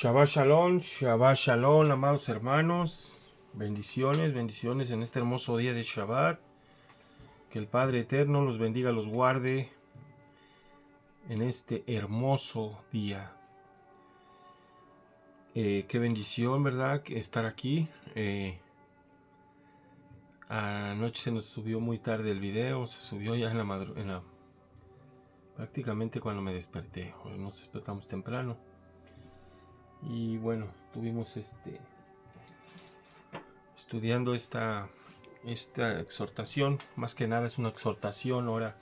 Shabbat Shalom, amados hermanos. Bendiciones, bendiciones en este hermoso día de Shabbat. Que el Padre Eterno los bendiga, los guarde en este hermoso día. Qué bendición, ¿verdad? Estar aquí. Anoche se nos subió muy tarde el video, se subió ya prácticamente cuando me desperté. Hoy nos despertamos temprano. Y bueno, estuvimos estudiando esta exhortación. Más que nada es una exhortación ahora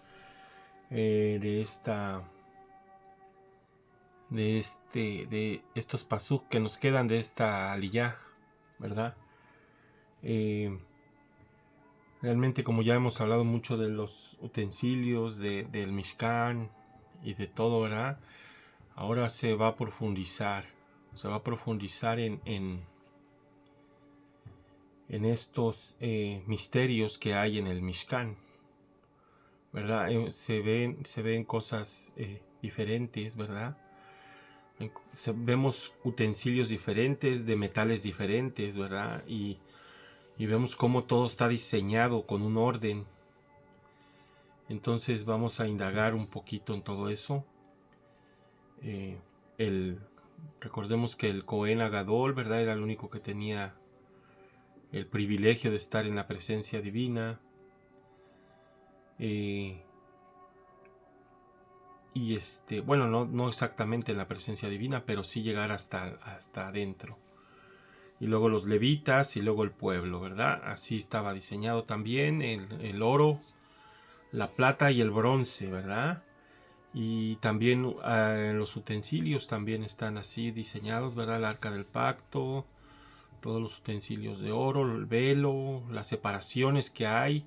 de estos pasuk que nos quedan de esta aliyá, ¿verdad? Realmente, como ya hemos hablado mucho de los utensilios del Mishkan y de todo, ¿verdad? Ahora se va a profundizar en estos misterios que hay en el Mishkan, ¿verdad? Se ven cosas diferentes, ¿verdad? Vemos utensilios diferentes, de metales diferentes, ¿verdad? Y vemos cómo todo está diseñado con un orden. Entonces vamos a indagar un poquito en todo eso. Recordemos que el Cohen Agadol, ¿verdad? Era el único que tenía el privilegio de estar en la presencia divina. Bueno, no exactamente en la presencia divina, pero sí llegar hasta adentro. Y luego los levitas y luego el pueblo, ¿verdad? Así estaba diseñado también el oro, la plata y el bronce, ¿verdad? Y también los utensilios también están así diseñados, ¿verdad? El arca del pacto, todos los utensilios de oro, el velo, las separaciones que hay.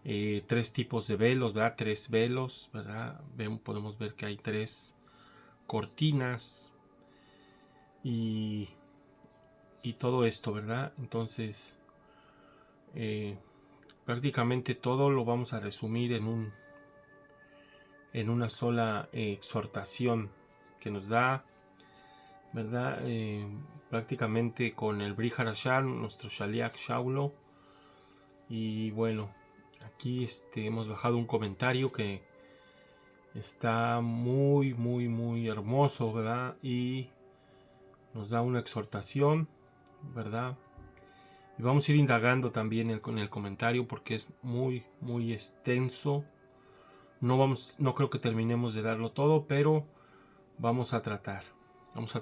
3 tipos de velos, ¿verdad? 3 velos, ¿verdad? Podemos ver que hay 3 cortinas y todo esto, ¿verdad? Entonces, prácticamente todo lo vamos a resumir en una sola exhortación que nos da, ¿verdad? Prácticamente con el Bri Harashán, nuestro Shaliach Shaulo. Y bueno, aquí hemos bajado un comentario que está muy, muy, muy hermoso, ¿verdad? Y nos da una exhortación, ¿verdad? Y vamos a ir indagando también con el comentario porque es muy, muy extenso. No creo que terminemos de darlo todo, pero vamos a tratar. Vamos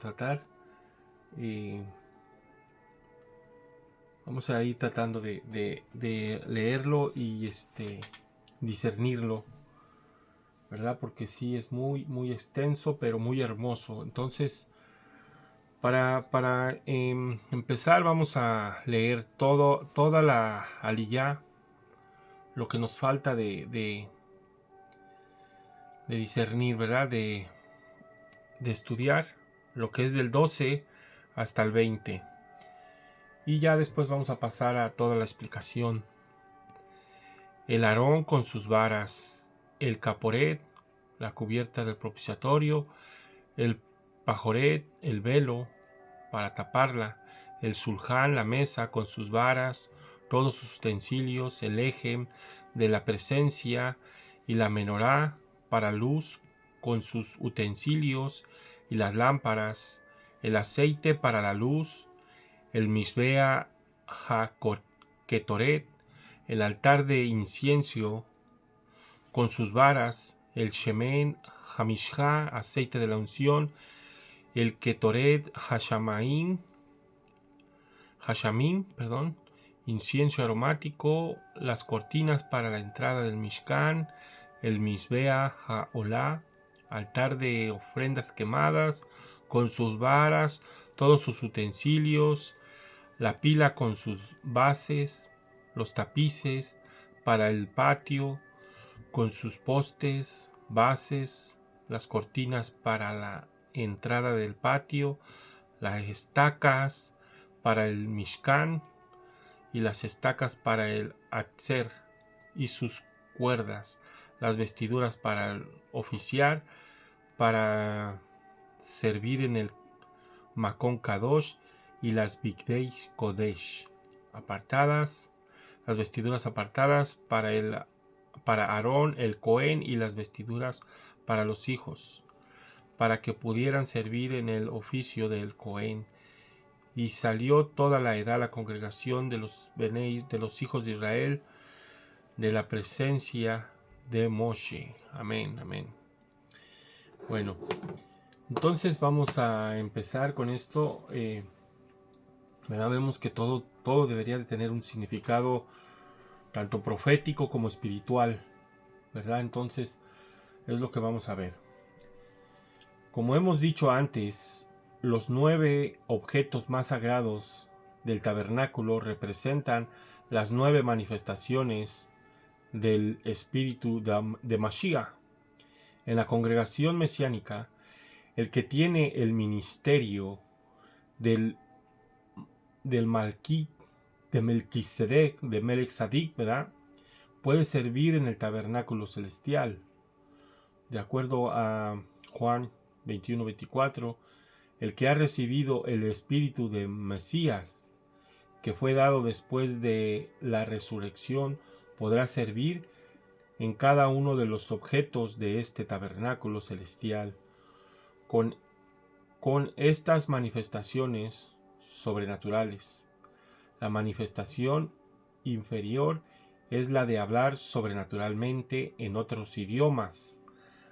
a ir tratando de leerlo y discernirlo, ¿verdad? Porque sí es muy, muy extenso, pero muy hermoso. Entonces, para empezar, vamos a leer toda la aliyá, lo que nos falta de discernir, ¿verdad? De estudiar, lo que es del 12 hasta el 20. Y ya después vamos a pasar a toda la explicación. El Aarón con sus varas, el caporet, la cubierta del propiciatorio, el pajoret, el velo para taparla, el sulhán, la mesa con sus varas, todos sus utensilios, el eje de la presencia y la menorá para luz con sus utensilios y las lámparas, el aceite para la luz, el misbea ha-ketoret, el altar de incienso con sus varas, el shemen hamishá, aceite de la unción, el ketoret hashamim, incienso aromático, las cortinas para la entrada del Mishkan, el misbea haolá, altar de ofrendas quemadas, con sus varas, todos sus utensilios, la pila con sus bases, los tapices para el patio, con sus postes, bases, las cortinas para la entrada del patio, las estacas para el Mishkan y las estacas para el Atzer y sus cuerdas, las vestiduras para el oficiar, para servir en el Makon Kadosh y las Bigdei Kodesh apartadas, las vestiduras apartadas para Aarón el Cohen y las vestiduras para los hijos, para que pudieran servir en el oficio del Cohen. Y salió toda la edad, la congregación de los hijos de Israel, de la presencia de Moshe. Amén, amén. Bueno, entonces vamos a empezar con esto. ¿Verdad? Vemos que todo debería de tener un significado tanto profético como espiritual, ¿verdad? Entonces es lo que vamos a ver. Como hemos dicho antes, los 9 objetos más sagrados del tabernáculo representan las 9 manifestaciones del espíritu de Mashiach. En la congregación mesiánica, el que tiene el ministerio del Melquisedec, de Melech Sadik, ¿verdad?, puede servir en el tabernáculo celestial. De acuerdo a Juan 21-24, el que ha recibido el espíritu de Mesías, que fue dado después de la resurrección, podrá servir en cada uno de los objetos de este tabernáculo celestial. Con estas manifestaciones sobrenaturales, la manifestación inferior es la de hablar sobrenaturalmente en otros idiomas,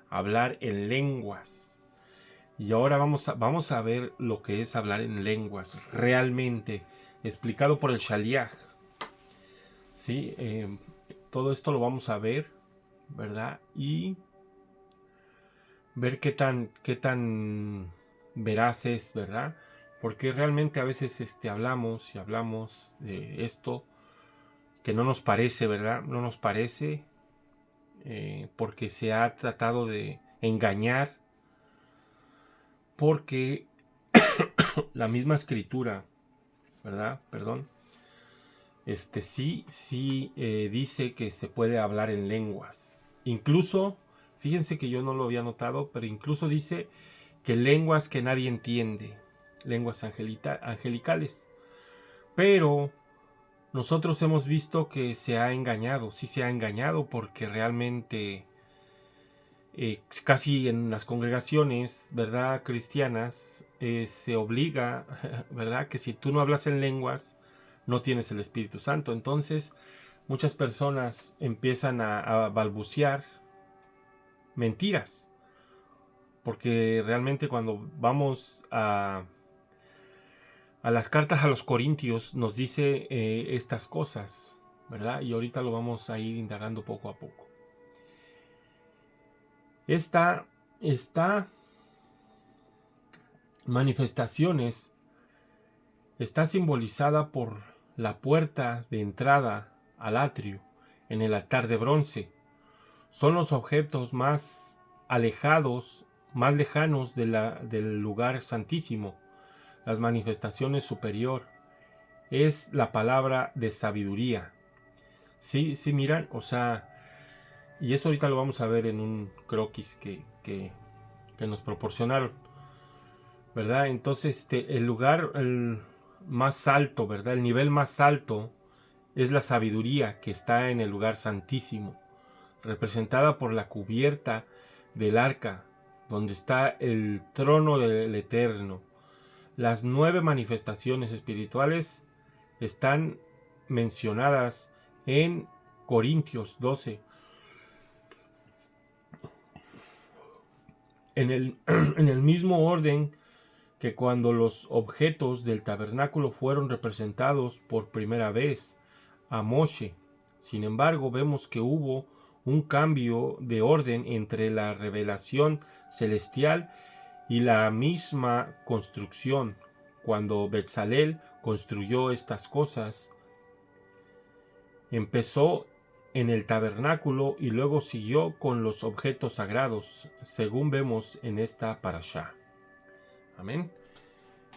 hablar en lenguas. Y ahora vamos a ver lo que es hablar en lenguas, realmente, explicado por el Shaliach. ¿Sí? Todo esto lo vamos a ver, ¿verdad? Y ver qué tan veraz es, ¿verdad? Porque realmente a veces hablamos de esto que no nos parece, ¿verdad? No nos parece, porque se ha tratado de engañar, porque la misma escritura, ¿verdad? Perdón. Sí dice que se puede hablar en lenguas. Incluso, fíjense que yo no lo había notado, pero incluso dice que lenguas que nadie entiende, lenguas angelicales. Pero nosotros hemos visto que se ha engañado, sí se ha engañado, porque realmente casi en las congregaciones, ¿verdad?, cristianas, se obliga, ¿verdad?, que si tú no hablas en lenguas, no tienes el Espíritu Santo. Entonces, muchas personas empiezan a balbucear mentiras, porque realmente cuando vamos a las cartas a los Corintios nos dice estas cosas, ¿verdad? Y ahorita lo vamos a ir indagando poco a poco. Esta manifestaciones está simbolizada por la puerta de entrada al atrio en el altar de bronce. Son los objetos más alejados, más lejanos del lugar santísimo. Las manifestaciones superior es la palabra de sabiduría. Sí, miran, o sea, y eso ahorita lo vamos a ver en un croquis que nos proporcionaron, ¿verdad? Entonces, el lugar más alto, ¿verdad? El nivel más alto es la sabiduría que está en el lugar santísimo, representada por la cubierta del arca, donde está el trono del Eterno. Las 9 manifestaciones espirituales están mencionadas en Corintios 12. En el mismo orden que cuando los objetos del tabernáculo fueron representados por primera vez a Moshe. Sin embargo, vemos que hubo un cambio de orden entre la revelación celestial y la misma construcción. Cuando Betzalel construyó estas cosas, empezó en el tabernáculo y luego siguió con los objetos sagrados, según vemos en esta parashá. Amén.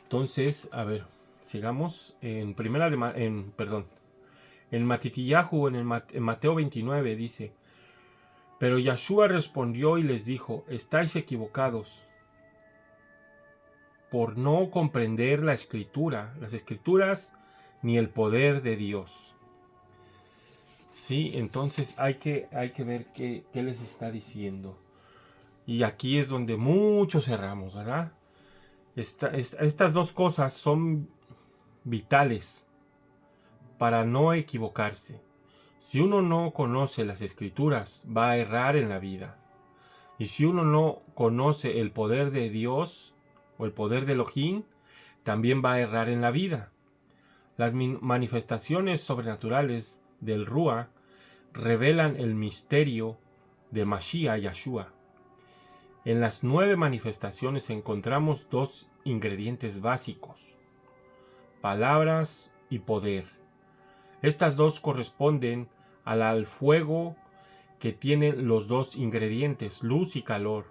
Entonces, a ver, sigamos en Matitillahu, en Mateo 29 dice: pero Yahshua respondió y les dijo: estáis equivocados. por no comprender la escritura, las escrituras, ni el poder de Dios. Sí, entonces hay que ver qué les está diciendo. Y aquí es donde muchos erramos, ¿verdad? Estas dos cosas son vitales para no equivocarse. Si uno no conoce las escrituras, va a errar en la vida. Y si uno no conoce el poder de Dios o el poder de Elohim, también va a errar en la vida. Las manifestaciones sobrenaturales del Rúa revelan el misterio de Mashiach Yahshua. En las 9 manifestaciones encontramos dos ingredientes básicos: palabras y poder. Estas dos corresponden al fuego que tienen los dos ingredientes, luz y calor.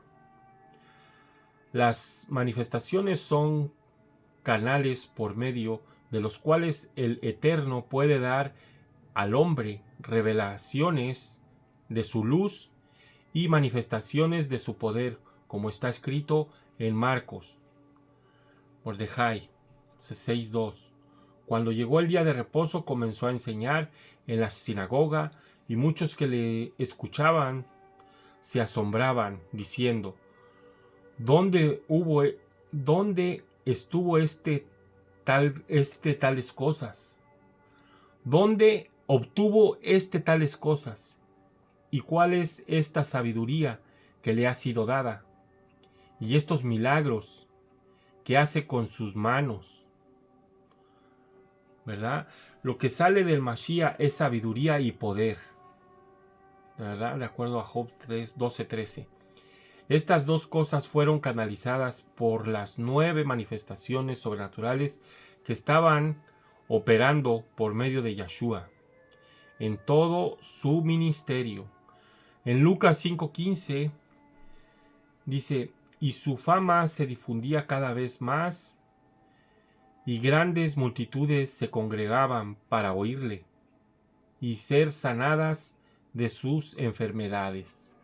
Las manifestaciones son canales por medio de los cuales el Eterno puede dar al hombre revelaciones de su luz y manifestaciones de su poder, como está escrito en Marcos. Mordejai 6:2. Cuando llegó el día de reposo, comenzó a enseñar en la sinagoga, y muchos que le escuchaban se asombraban, diciendo: ¿Dónde estuvo tales cosas? ¿Dónde obtuvo tales cosas? ¿Y cuál es esta sabiduría que le ha sido dada? Y estos milagros que hace con sus manos, ¿verdad? Lo que sale del Mashiach es sabiduría y poder, ¿verdad? De acuerdo a Job 12:13. Estas dos cosas fueron canalizadas por las 9 manifestaciones sobrenaturales que estaban operando por medio de Yahshua en todo su ministerio. En Lucas 5:15 dice: y su fama se difundía cada vez más, y grandes multitudes se congregaban para oírle y ser sanadas de sus enfermedades.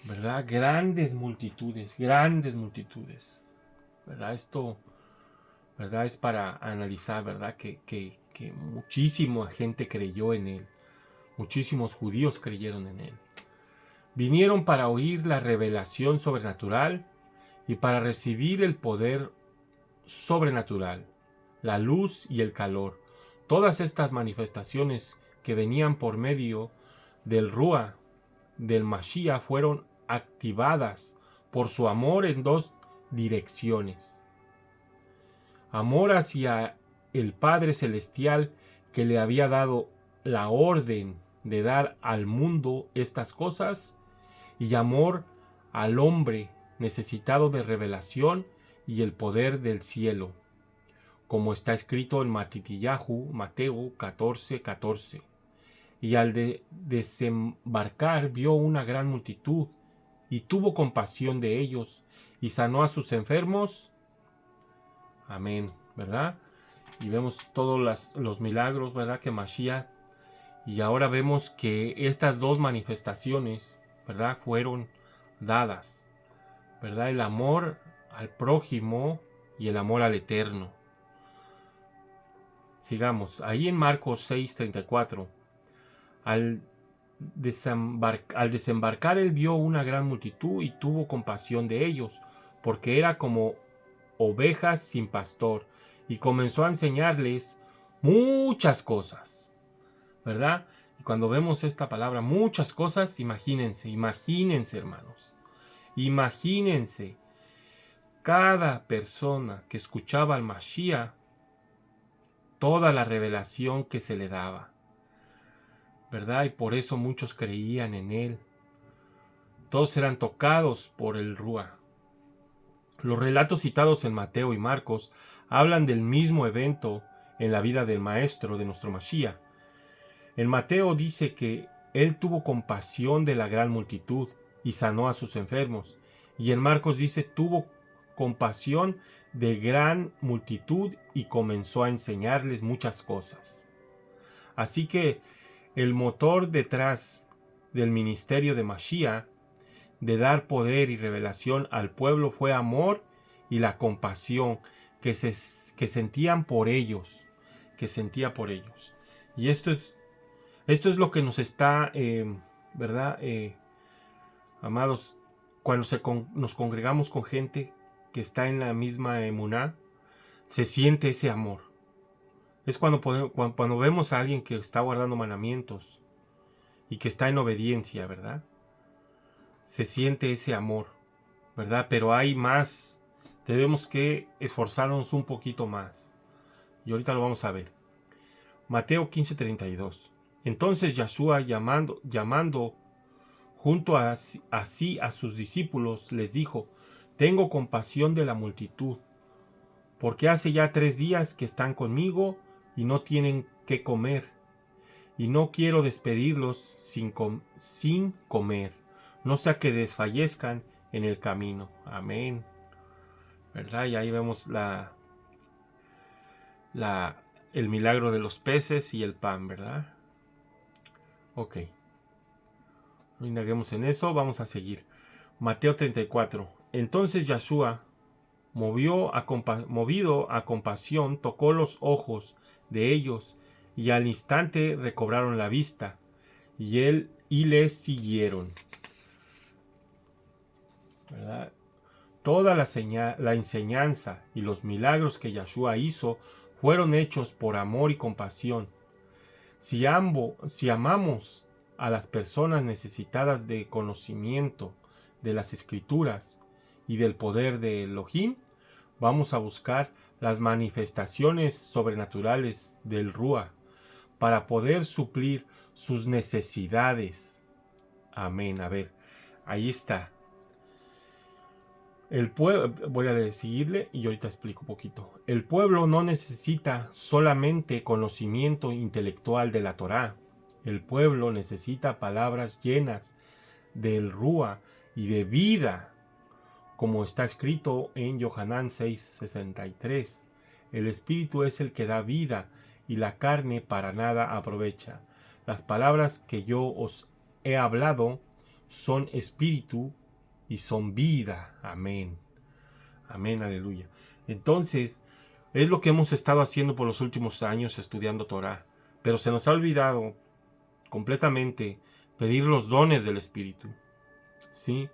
¿Verdad? Grandes multitudes, ¿verdad? Esto, ¿verdad? Es para analizar, ¿verdad? Que muchísima gente creyó en él. Muchísimos judíos creyeron en él. Vinieron para oír la revelación sobrenatural y para recibir el poder sobrenatural, la luz y el calor. Todas estas manifestaciones que venían por medio del Rúa, del Mashiach, fueron activadas por su amor en dos direcciones: amor hacia el Padre Celestial, que le había dado la orden de dar al mundo estas cosas, y amor al hombre necesitado de revelación y el poder del cielo, como está escrito en Matitiyahu, Mateo 14:14. Y al desembarcar vio una gran multitud, y tuvo compasión de ellos, y sanó a sus enfermos. Amén, ¿verdad? Y vemos todos los milagros, ¿verdad? Que Mashiach. Y ahora vemos que estas dos manifestaciones, ¿verdad? Fueron dadas, ¿verdad? El amor al prójimo y el amor al Eterno. Sigamos. Ahí en Marcos 6:34. Al desembarcar él vio una gran multitud y tuvo compasión de ellos, porque era como ovejas sin pastor, y comenzó a enseñarles muchas cosas, ¿verdad? Y cuando vemos esta palabra, muchas cosas, imagínense, hermanos, imagínense cada persona que escuchaba al Mashiach, toda la revelación que se le daba, ¿verdad? Y por eso muchos creían en él. Todos eran tocados por el Rúa. Los relatos citados en Mateo y Marcos hablan del mismo evento en la vida del Maestro, de nuestro Mashiach. En Mateo dice que él tuvo compasión de la gran multitud y sanó a sus enfermos. Y en Marcos dice: tuvo compasión de gran multitud y comenzó a enseñarles muchas cosas. Así que el motor detrás del ministerio de Mashiach, de dar poder y revelación al pueblo, fue amor y la compasión que sentían por ellos, que sentía por ellos. Y esto es lo que nos está, ¿verdad? Amados, cuando nos congregamos con gente que está en la misma emuná, se siente ese amor. Es cuando vemos a alguien que está guardando mandamientos y que está en obediencia, ¿verdad? Se siente ese amor, ¿verdad? Pero hay más. Debemos que esforzarnos un poquito más. Y ahorita lo vamos a ver. Mateo 15:32. Entonces Yahshua llamando junto a sus discípulos, les dijo: tengo compasión de la multitud, porque hace ya 3 días que están conmigo y no tienen qué comer, y no quiero despedirlos sin comer, no sea que desfallezcan en el camino. Amén. ¿Verdad? Y ahí vemos el milagro de los peces y el pan, ¿verdad? Ok. No indaguemos en eso, vamos a seguir. Mateo 34. Entonces Yahshua, movido a compasión, tocó los ojos de ellos, y al instante recobraron la vista, y les siguieron. ¿Verdad? Toda la enseñanza y los milagros que Yahshua hizo fueron hechos por amor y compasión. Si amamos a las personas necesitadas de conocimiento de las Escrituras y del poder de Elohim, vamos a buscar las manifestaciones sobrenaturales del Ruach para poder suplir sus necesidades. Amén. A ver, ahí está. Voy a seguirle y ahorita explico un poquito. El pueblo no necesita solamente conocimiento intelectual de la Torá. El pueblo necesita palabras llenas del Ruach y de vida, como está escrito en Yohanan 6:63. El espíritu es el que da vida, y la carne para nada aprovecha. Las palabras que yo os he hablado son espíritu y son vida. Amén. Amén, aleluya. Entonces, es lo que hemos estado haciendo por los últimos años, estudiando Torah. Pero se nos ha olvidado completamente pedir los dones del Espíritu, ¿sí?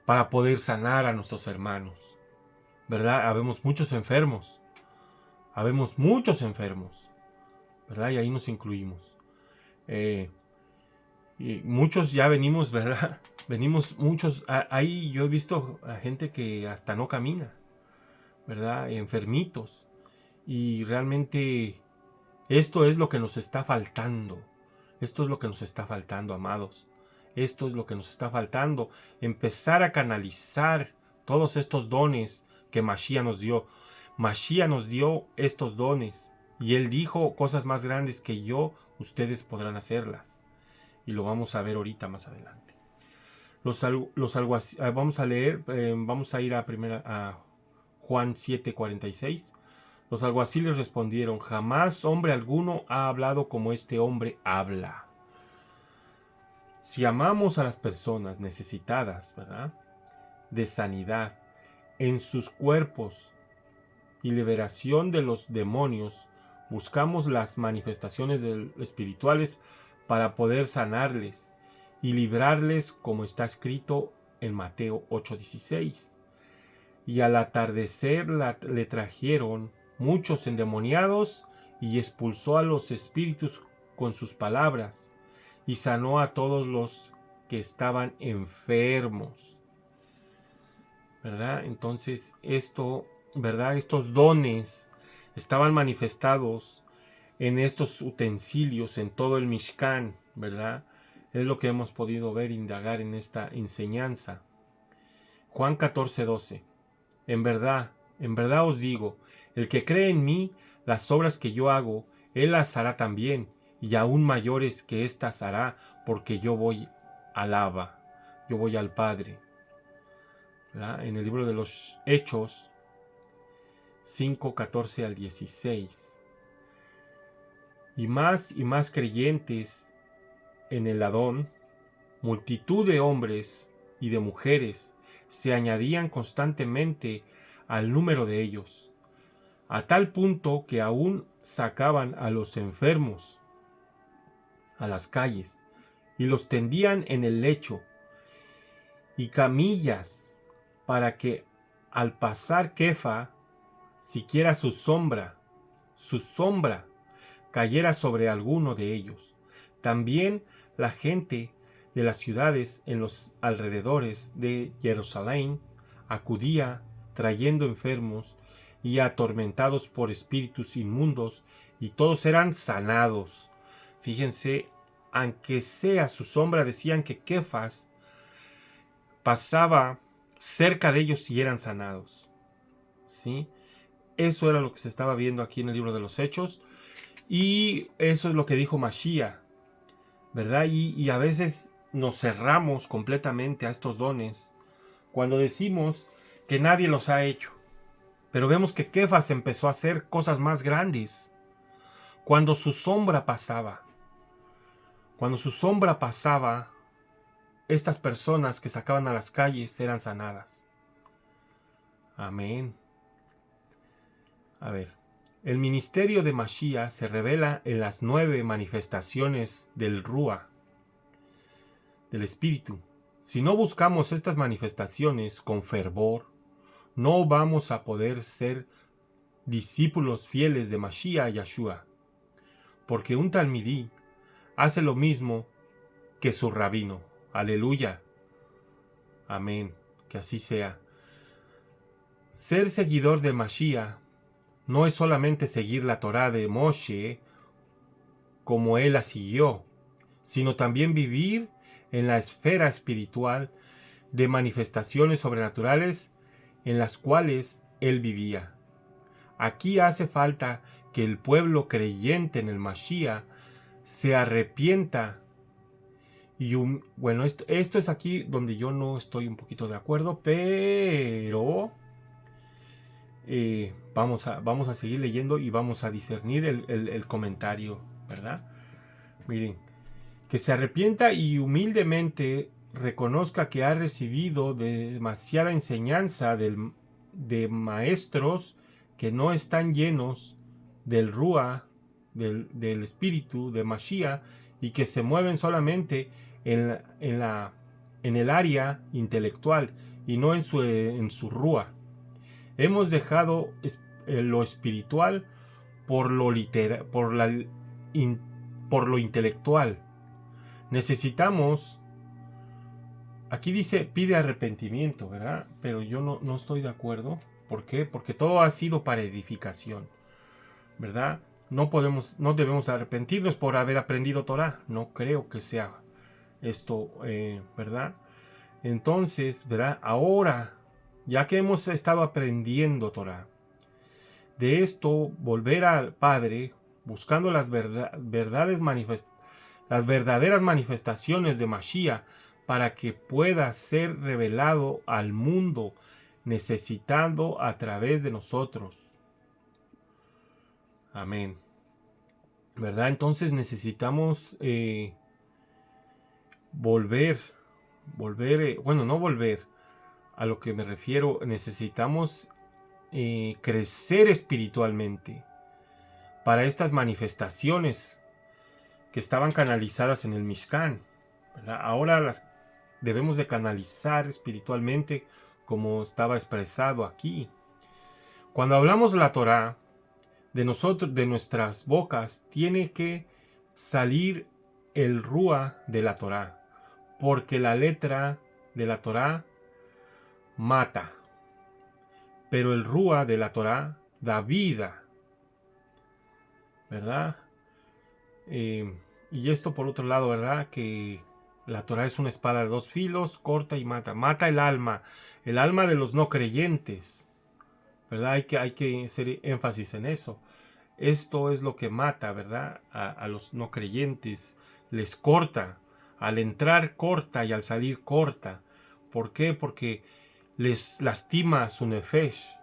Para poder sanar a nuestros hermanos, ¿verdad? Habemos muchos enfermos, ¿verdad? Y ahí nos incluimos. Y muchos ya venimos, ¿verdad? Venimos muchos, ahí yo he visto a gente que hasta no camina, ¿verdad? Enfermitos. Y realmente esto es lo que nos está faltando. Esto es lo que nos está faltando, amados. Esto es lo que nos está faltando. Empezar a canalizar todos estos dones que Mashiach nos dio. Mashiach nos dio estos dones. Y Él dijo: cosas más grandes que yo, ustedes podrán hacerlas. Y lo vamos a ver ahorita más adelante. Vamos a leer, vamos a ir a Juan 7:46. Los alguaciles respondieron: jamás hombre alguno ha hablado como este hombre habla. Si amamos a las personas necesitadas, ¿verdad?, de sanidad en sus cuerpos y liberación de los demonios, buscamos las manifestaciones espirituales para poder sanarles y librarles, como está escrito en Mateo 8:16. Y al atardecer le trajeron muchos endemoniados, y expulsó a los espíritus con sus palabras, y sanó a todos los que estaban enfermos. ¿Verdad? Entonces ¿verdad? Estos dones estaban manifestados en estos utensilios, en todo el Mishkan, ¿verdad? Es lo que hemos podido ver, indagar en esta enseñanza. Juan 14:12. En verdad os digo, el que cree en mí, las obras que yo hago, él las hará también, y aún mayores que éstas hará, porque yo voy al Abba, yo voy al Padre. ¿Verdad? En el libro de los Hechos 5:14 al 16. Y más creyentes en el Adón, multitud de hombres y de mujeres se añadían constantemente al número de ellos, a tal punto que aún sacaban a los enfermos a las calles y los tendían en el lecho y camillas para que al pasar Kefa, siquiera su sombra, cayera sobre alguno de ellos. También la gente de las ciudades en los alrededores de Jerusalén acudía trayendo enfermos y atormentados por espíritus inmundos, y todos eran sanados. Fíjense, aunque sea su sombra, decían que Kefas pasaba cerca de ellos y eran sanados. ¿Sí? Eso era lo que se estaba viendo aquí en el libro de los Hechos, y eso es lo que dijo Mashiach, ¿verdad? Y a veces nos cerramos completamente a estos dones cuando decimos que nadie los ha hecho. Pero vemos que Kefas empezó a hacer cosas más grandes cuando su sombra pasaba. Cuando su sombra pasaba, estas personas que sacaban a las calles eran sanadas. Amén. A ver, el ministerio de Mashiach se revela en las 9 manifestaciones del Rúa, del Espíritu. Si no buscamos estas manifestaciones con fervor, no vamos a poder ser discípulos fieles de Mashiach Yahshua, porque un talmidí hace lo mismo que su rabino. Aleluya. Amén. Que así sea. Ser seguidor de Mashiach no es solamente seguir la Torá de Moshe como él la siguió, sino también vivir en la esfera espiritual de manifestaciones sobrenaturales en las cuales él vivía. Aquí hace falta que el pueblo creyente en el Mashiach se arrepienta. Y bueno, esto es aquí donde yo no estoy un poquito de acuerdo, pero vamos a seguir leyendo y vamos a discernir el comentario, ¿verdad? Miren, que se arrepienta y humildemente reconozca que ha recibido demasiada enseñanza de maestros que no están llenos del Rúa, del espíritu de Mashiach, y que se mueven solamente en el área intelectual y no en su Rúa. Hemos dejado lo espiritual por lo intelectual. Necesitamos, aquí dice pide arrepentimiento, ¿verdad? Pero yo no estoy de acuerdo. ¿Por qué? Porque todo ha sido para edificación, ¿verdad? No debemos arrepentirnos por haber aprendido Torah. No creo que sea esto, ¿verdad? Entonces, ¿verdad? Ahora, ya que hemos estado aprendiendo Torah, de esto volver al Padre, buscando las verdaderas manifestaciones de Mashiach, para que pueda ser revelado al mundo, necesitando a través de nosotros. Amén. ¿Verdad? Entonces necesitamos volver, bueno, no volver, a lo que me refiero, necesitamos crecer espiritualmente para estas manifestaciones que estaban canalizadas en el Mishkan, ¿verdad? Ahora las debemos de canalizar espiritualmente como estaba expresado aquí. Cuando hablamos la Torá, de nuestras bocas, tiene que salir el Rúa de la Torá, porque la letra de la Torá mata, pero el Rúa de la Torá da vida, ¿verdad? Y esto por otro lado, ¿verdad? Que la Torá es una espada de 2 filos, corta y mata el alma de los no creyentes, ¿verdad? Hay que hacer énfasis en eso. Esto es lo que mata, ¿verdad? A los no creyentes, les corta, al entrar corta y al salir corta. ¿Por qué? Porque les lastima su nefesh.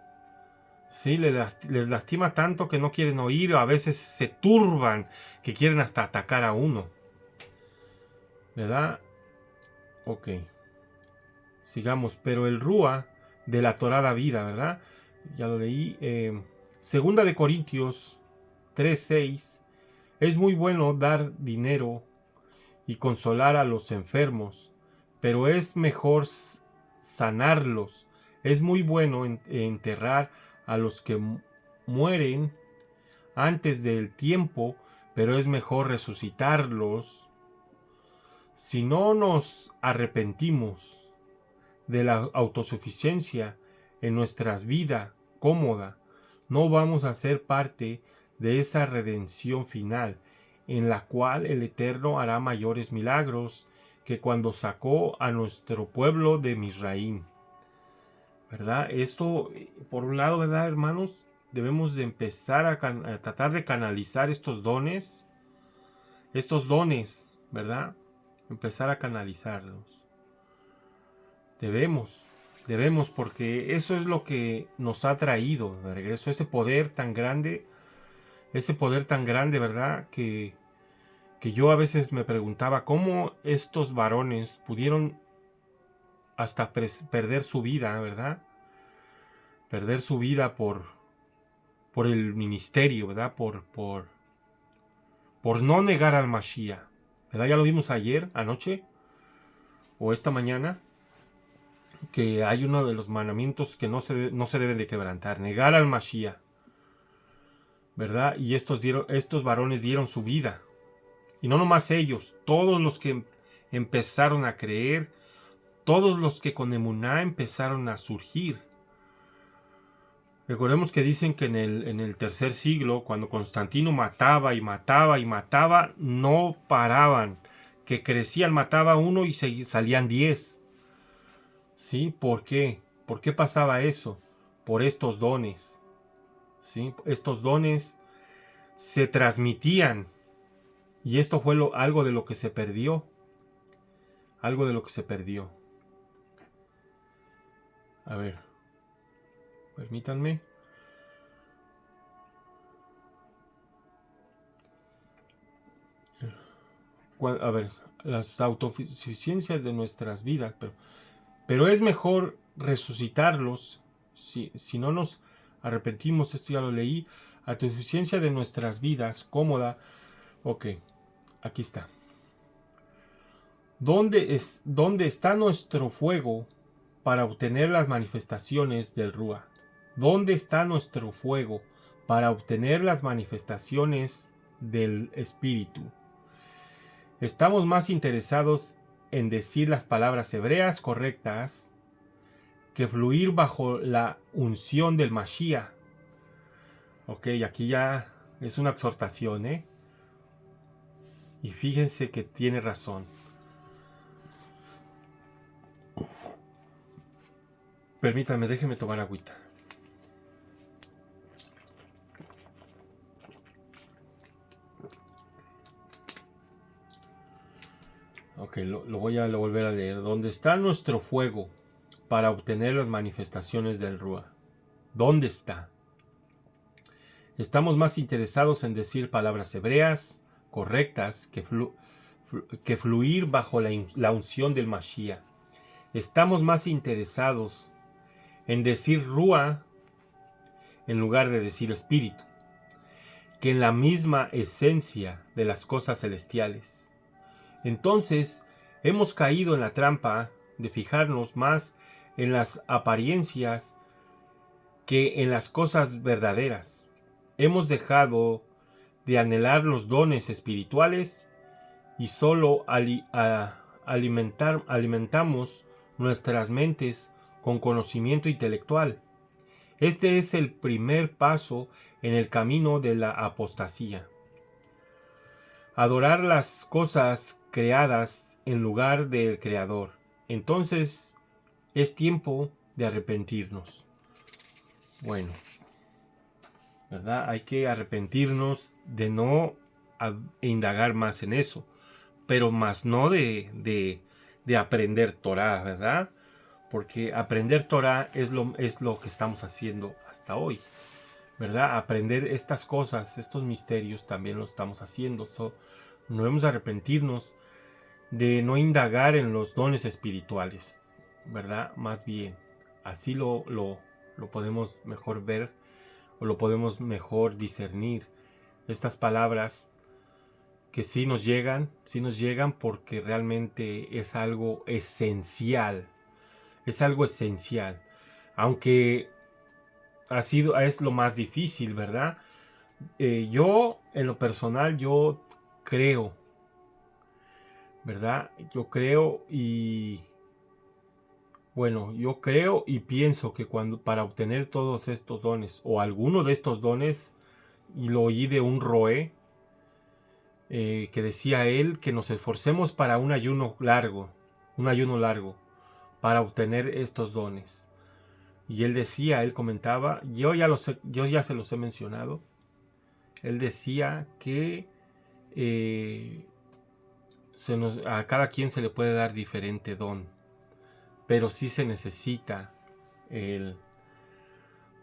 Sí, les lastima tanto que no quieren oír, o a veces se turban, que quieren hasta atacar a uno. ¿Verdad? Ok. Sigamos. Pero el Rúa de la Torá da vida, ¿verdad? ya lo leí. Segunda de Corintios 3:6. Es muy bueno dar dinero y consolar a los enfermos, pero es mejor sanarlos. Es muy bueno enterrar a los que mueren antes del tiempo, pero es mejor resucitarlos. Si no nos arrepentimos de la autosuficiencia en nuestra vida cómoda, no vamos a ser parte de esa redención final, en la cual el Eterno hará mayores milagros que cuando sacó a nuestro pueblo de Misraim. ¿Verdad? Esto, por un lado, ¿verdad, hermanos? Debemos de empezar a tratar de canalizar estos dones, ¿verdad? Empezar a canalizarlos. Debemos, porque eso es lo que nos ha traído de regreso, ese poder tan grande, ¿verdad? Que yo a veces me preguntaba cómo estos varones pudieron hasta perder su vida, ¿verdad? Perder su vida por el ministerio, ¿verdad? Por no negar al Mashiach, ¿verdad? Ya lo vimos ayer, anoche, o esta mañana, que hay uno de los mandamientos que no se deben de quebrantar, negar al Mashiach, ¿verdad? Y estos varones dieron su vida. Y no nomás ellos, todos los que empezaron a creer, todos los que con emuná empezaron a surgir. Recordemos que dicen que en el tercer siglo, cuando Constantino mataba y mataba y mataba, no paraban, que crecían, mataba uno y salían 10. ¿Sí? ¿Por qué? ¿Por qué pasaba eso? Por estos dones. ¿Sí? Estos dones se transmitían. Y esto fue algo de lo que se perdió. Algo de lo que se perdió. A ver. Permítanme. A ver. Las autosuficiencias de nuestras vidas. Pero es mejor resucitarlos. Si no nos arrepentimos, esto ya lo leí. Autosuficiencia de nuestras vidas. Cómoda. Ok. Aquí está. ¿Dónde está nuestro fuego para obtener las manifestaciones del Rúa? ¿Dónde está nuestro fuego para obtener las manifestaciones del Espíritu? Estamos más interesados en decir las palabras hebreas correctas que fluir bajo la unción del Mashiach. Ok, aquí ya es una exhortación, ¿eh? Y fíjense que tiene razón. Permítanme, déjenme tomar agüita. Ok, lo voy a volver a leer. ¿Dónde está nuestro fuego para obtener las manifestaciones del Rúa? ¿Dónde está? Estamos más interesados en decir palabras hebreas correctas que fluir bajo la unción del Mashiach. Estamos más interesados en decir Rúa en lugar de decir espíritu, que en la misma esencia de las cosas celestiales. Entonces, hemos caído en la trampa de fijarnos más en las apariencias que en las cosas verdaderas. Hemos dejado de anhelar los dones espirituales y solo alimentamos nuestras mentes con conocimiento intelectual. Este es el primer paso en el camino de la apostasía. Adorar las cosas creadas en lugar del Creador. Entonces es tiempo de arrepentirnos. Bueno, ¿verdad? Hay que arrepentirnos de no indagar más en eso, pero más no de aprender Torah, ¿verdad? Porque aprender Torah es lo que estamos haciendo hasta hoy, ¿verdad? Aprender estas cosas, estos misterios también lo estamos haciendo. No debemos arrepentirnos de no indagar en los dones espirituales, ¿verdad? Más bien, así lo lo podemos mejor ver o lo podemos mejor discernir. Estas palabras que sí nos llegan porque realmente es algo esencial. Es algo esencial. Aunque es lo más difícil, ¿verdad? Yo, en lo personal, yo creo, ¿verdad? Yo creo y pienso que para obtener todos estos dones, o alguno de estos dones, y lo oí de un roé, que decía él que nos esforcemos para un ayuno largo, para obtener estos dones. Y él comentaba, yo ya se los he mencionado, él decía que a cada quien se le puede dar diferente don, pero sí se necesita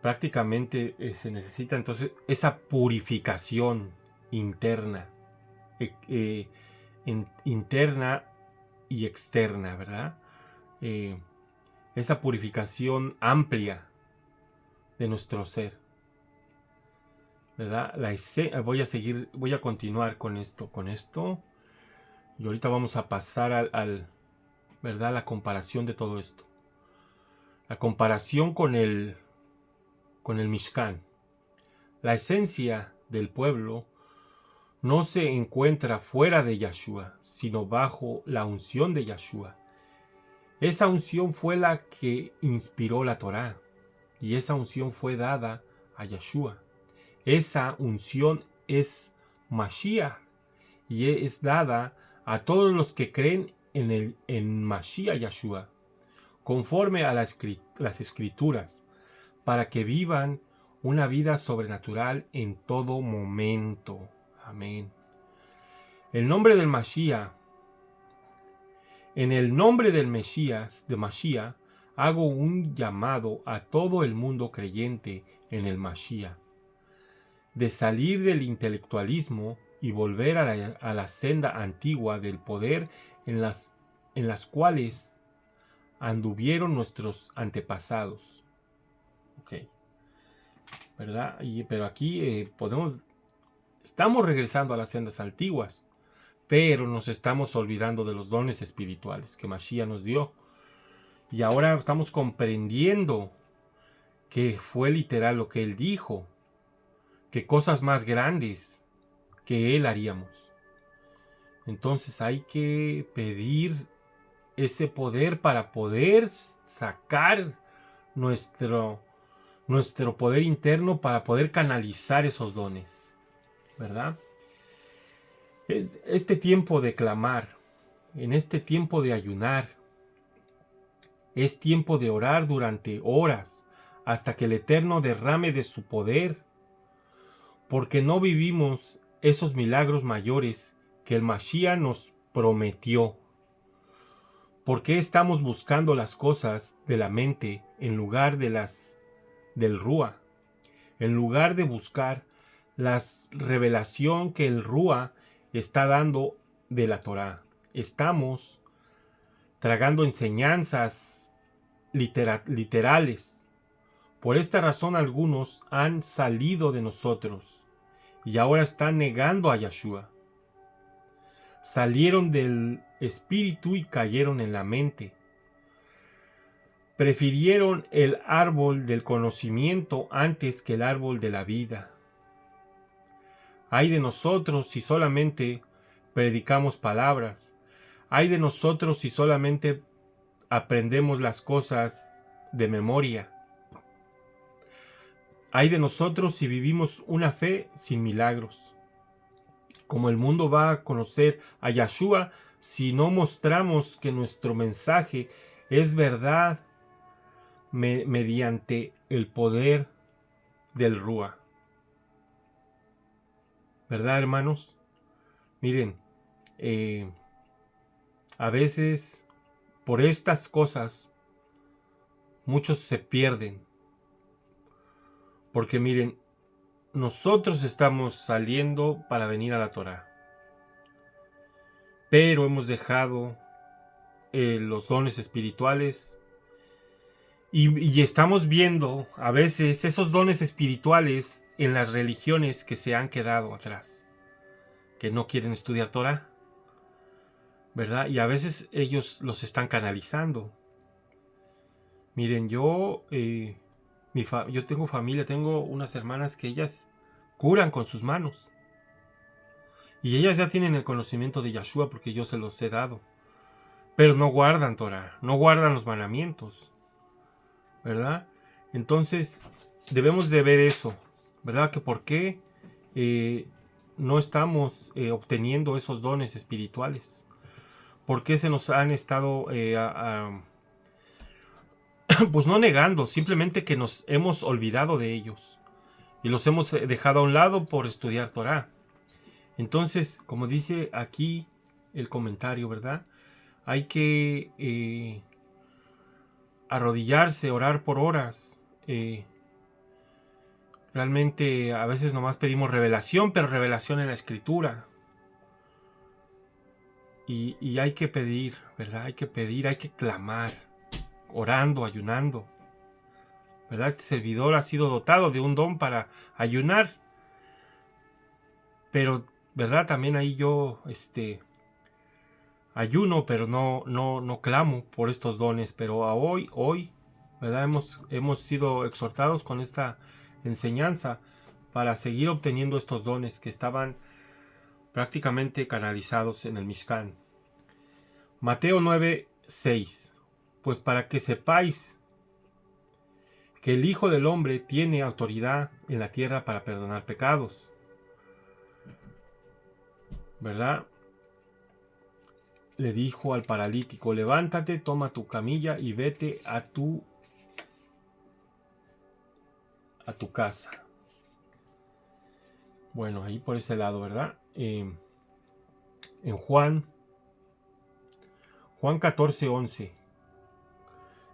prácticamente se necesita entonces esa purificación interna, interna y externa, ¿verdad? Esa purificación amplia de nuestro ser, ¿verdad? Voy a continuar con esto, y ahorita vamos a pasar ¿verdad? La comparación de todo esto, la comparación con el Mishkan. La esencia del pueblo no se encuentra fuera de Yahshua, sino bajo la unción de Yahshua. Esa unción fue la que inspiró la Torá, y esa unción fue dada a Yahshua. Esa unción es Mashiach, y es dada a todos los que creen en Mashiach Yahshua, conforme a las escrituras, para que vivan una vida sobrenatural en todo momento. Amén. El nombre del Mashiach. En el nombre del Mesías, de Mashiach, hago un llamado a todo el mundo creyente en el Mashiach, de salir del intelectualismo y volver a la senda antigua del poder en las cuales anduvieron nuestros antepasados. Ok. ¿Verdad? Pero aquí estamos regresando a las sendas antiguas, pero nos estamos olvidando de los dones espirituales que Mashiach nos dio. Y ahora estamos comprendiendo que fue literal lo que él dijo, que cosas más grandes que él haríamos. Entonces hay que pedir ese poder para poder sacar nuestro poder interno, para poder canalizar esos dones, ¿verdad? Este tiempo de clamar, en este tiempo de ayunar, es tiempo de orar durante horas hasta que el Eterno derrame de su poder, porque no vivimos esos milagros mayores que el Mashiach nos prometió. ¿Por qué estamos buscando las cosas de la mente en lugar del Rúa? En lugar de buscar la revelación que el Rúa está dando de la Torá. Estamos tragando enseñanzas literales. Por esta razón algunos han salido de nosotros y ahora están negando a Yahshua. Salieron del espíritu y cayeron en la mente. Prefirieron el árbol del conocimiento antes que el árbol de la vida. Ay de nosotros si solamente predicamos palabras. Ay de nosotros si solamente aprendemos las cosas de memoria. Ay de nosotros si vivimos una fe sin milagros. Como el mundo va a conocer a Yahshua si no mostramos que nuestro mensaje es verdad mediante el poder del Rúa. ¿Verdad, hermanos? Miren, a veces por estas cosas muchos se pierden. Porque miren, nosotros estamos saliendo para venir a la Torá, pero hemos dejado los dones espirituales Y estamos viendo a veces esos dones espirituales en las religiones que se han quedado atrás, que no quieren estudiar Torah, ¿verdad? Y a veces ellos los están canalizando. Miren, yo tengo familia, tengo unas hermanas que ellas curan con sus manos. Y ellas ya tienen el conocimiento de Yahshua porque yo se los he dado. Pero no guardan Torah, no guardan los mandamientos, ¿verdad? Entonces, debemos de ver eso, ¿verdad? Que por qué no estamos obteniendo esos dones espirituales. ¿Por qué se nos han estado, pues no negando, simplemente que nos hemos olvidado de ellos y los hemos dejado a un lado por estudiar Torah? Entonces, como dice aquí el comentario, ¿verdad? Hay que arrodillarse, orar por horas. Realmente a veces nomás pedimos revelación, pero revelación en la escritura. Y hay que pedir, ¿verdad? Hay que pedir, hay que clamar, orando, ayunando. ¿Verdad? Este servidor ha sido dotado de un don para ayunar. Pero, ¿verdad? También ahí yo, ayuno, pero no clamo por estos dones. Pero a hoy, ¿verdad? Hemos sido exhortados con esta enseñanza para seguir obteniendo estos dones que estaban prácticamente canalizados en el Mishkan. Mateo 9:6. Pues para que sepáis que el Hijo del Hombre tiene autoridad en la tierra para perdonar pecados. ¿Verdad? Le dijo al paralítico: levántate, toma tu camilla y vete a tu casa. Bueno, ahí por ese lado, ¿verdad? En Juan 14:11.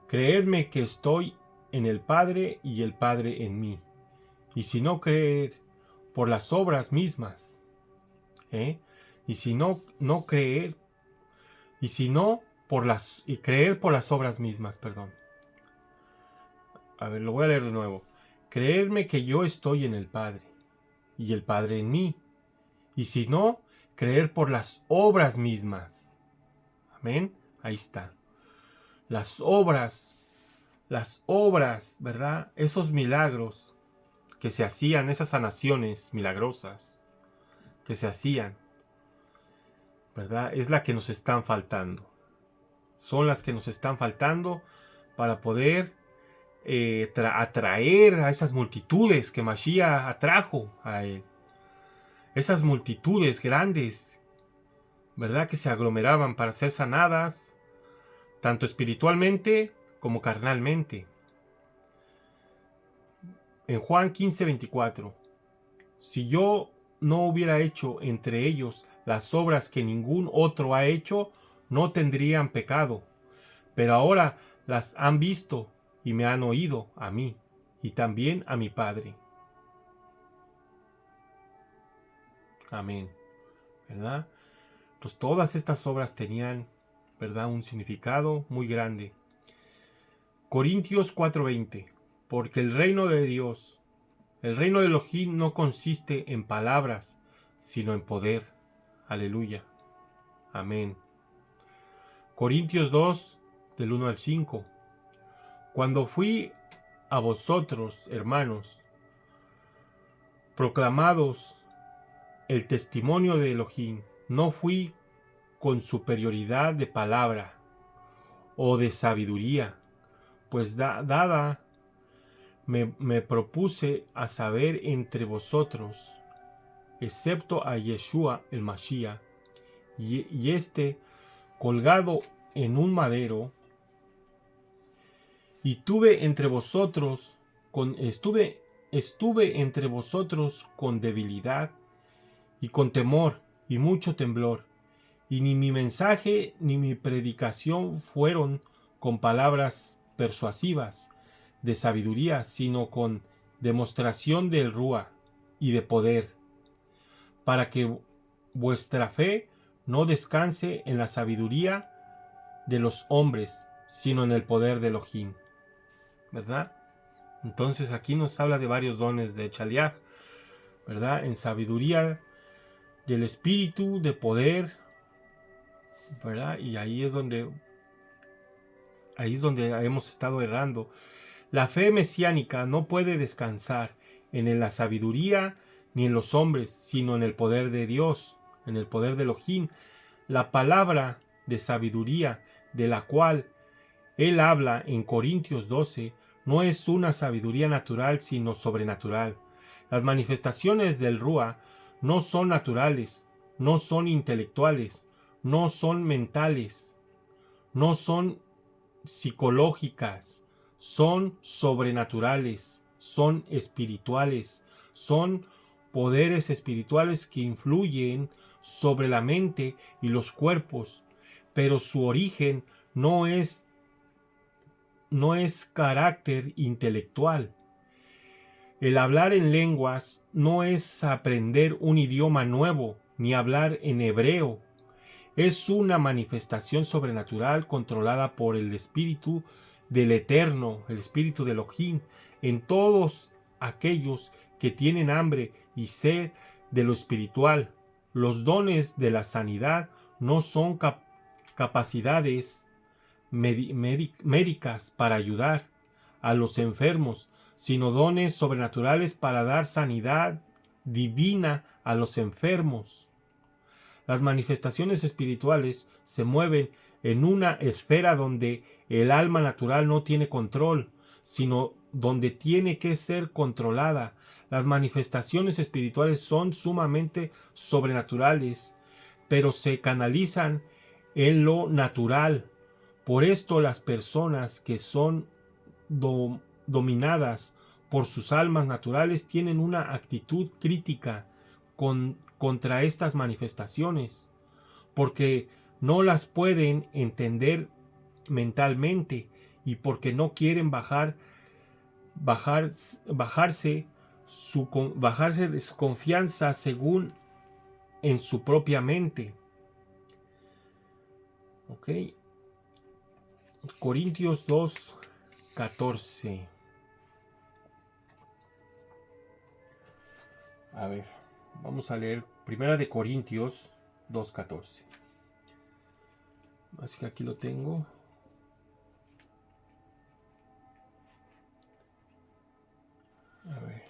Creedme que estoy en el Padre y el Padre en mí. Y si no creer por las obras mismas, y si no creer, y creer por las obras mismas, perdón. A ver, lo voy a leer de nuevo. Creerme que yo estoy en el Padre y el Padre en mí. Y si no, creer por las obras mismas. Amén. Ahí está. Las obras, ¿verdad? Esos milagros que se hacían, esas sanaciones milagrosas que se hacían, ¿verdad? Es la que nos están faltando. Son las que nos están faltando para poder atraer a esas multitudes que Mashiach atrajo a él. Esas multitudes grandes, ¿verdad? Que se aglomeraban para ser sanadas, tanto espiritualmente como carnalmente. En Juan 15:24, si yo no hubiera hecho entre ellos las obras que ningún otro ha hecho, no tendrían pecado. Pero ahora las han visto y me han oído a mí y también a mi Padre. Amén. ¿Verdad? Pues todas estas obras tenían, ¿verdad?, un significado muy grande. Corintios 4:20. Porque el reino de Dios, el reino de Elohim no consiste en palabras, sino en poder. Aleluya. Amén. Corintios 2, del 1 al 5. Cuando fui a vosotros, hermanos, proclamados el testimonio de Elohim, no fui con superioridad de palabra o de sabiduría, pues dada me propuse a saber entre vosotros, excepto a Yeshua el Mashiach, y colgado en un madero, y estuve entre vosotros con debilidad y con temor y mucho temblor, y ni mi mensaje ni mi predicación fueron con palabras persuasivas de sabiduría, sino con demostración del Rúa y de poder, para que vuestra fe no descanse en la sabiduría de los hombres, sino en el poder de Elohim. ¿verdad? Entonces aquí nos habla de varios dones de Chaliach, ¿verdad? En sabiduría del espíritu, de poder, ¿verdad? Y ahí es donde hemos estado errando. La fe mesiánica no puede descansar en la sabiduría ni en los hombres, sino en el poder de Dios, en el poder de Elohim. La palabra de sabiduría de la cual él habla en Corintios 12 no es una sabiduría natural, sino sobrenatural. Las manifestaciones del Rúa no son naturales, no son intelectuales, no son mentales, no son psicológicas, son sobrenaturales, son espirituales, son poderes espirituales que influyen sobre la mente y los cuerpos, pero su origen no es carácter intelectual. El hablar en lenguas no es aprender un idioma nuevo, ni hablar en hebreo. Es una manifestación sobrenatural controlada por el Espíritu del Eterno, el Espíritu de Elohim, en todos aquellos que tienen hambre y sed de lo espiritual. Los dones de la sanidad no son capacidades médicas para ayudar a los enfermos, sino dones sobrenaturales para dar sanidad divina a los enfermos. Las manifestaciones espirituales se mueven en una esfera donde el alma natural no tiene control, sino donde tiene que ser controlada. Las manifestaciones espirituales son sumamente sobrenaturales, pero se canalizan en lo natural. Por esto las personas que son dominadas por sus almas naturales tienen una actitud crítica contra estas manifestaciones, porque no las pueden entender mentalmente y porque no quieren bajarse de su confianza según en su propia mente. ¿Ok? Corintios 2:14. A ver, vamos a leer Primera de Corintios 2:14. Así que aquí lo tengo. A ver.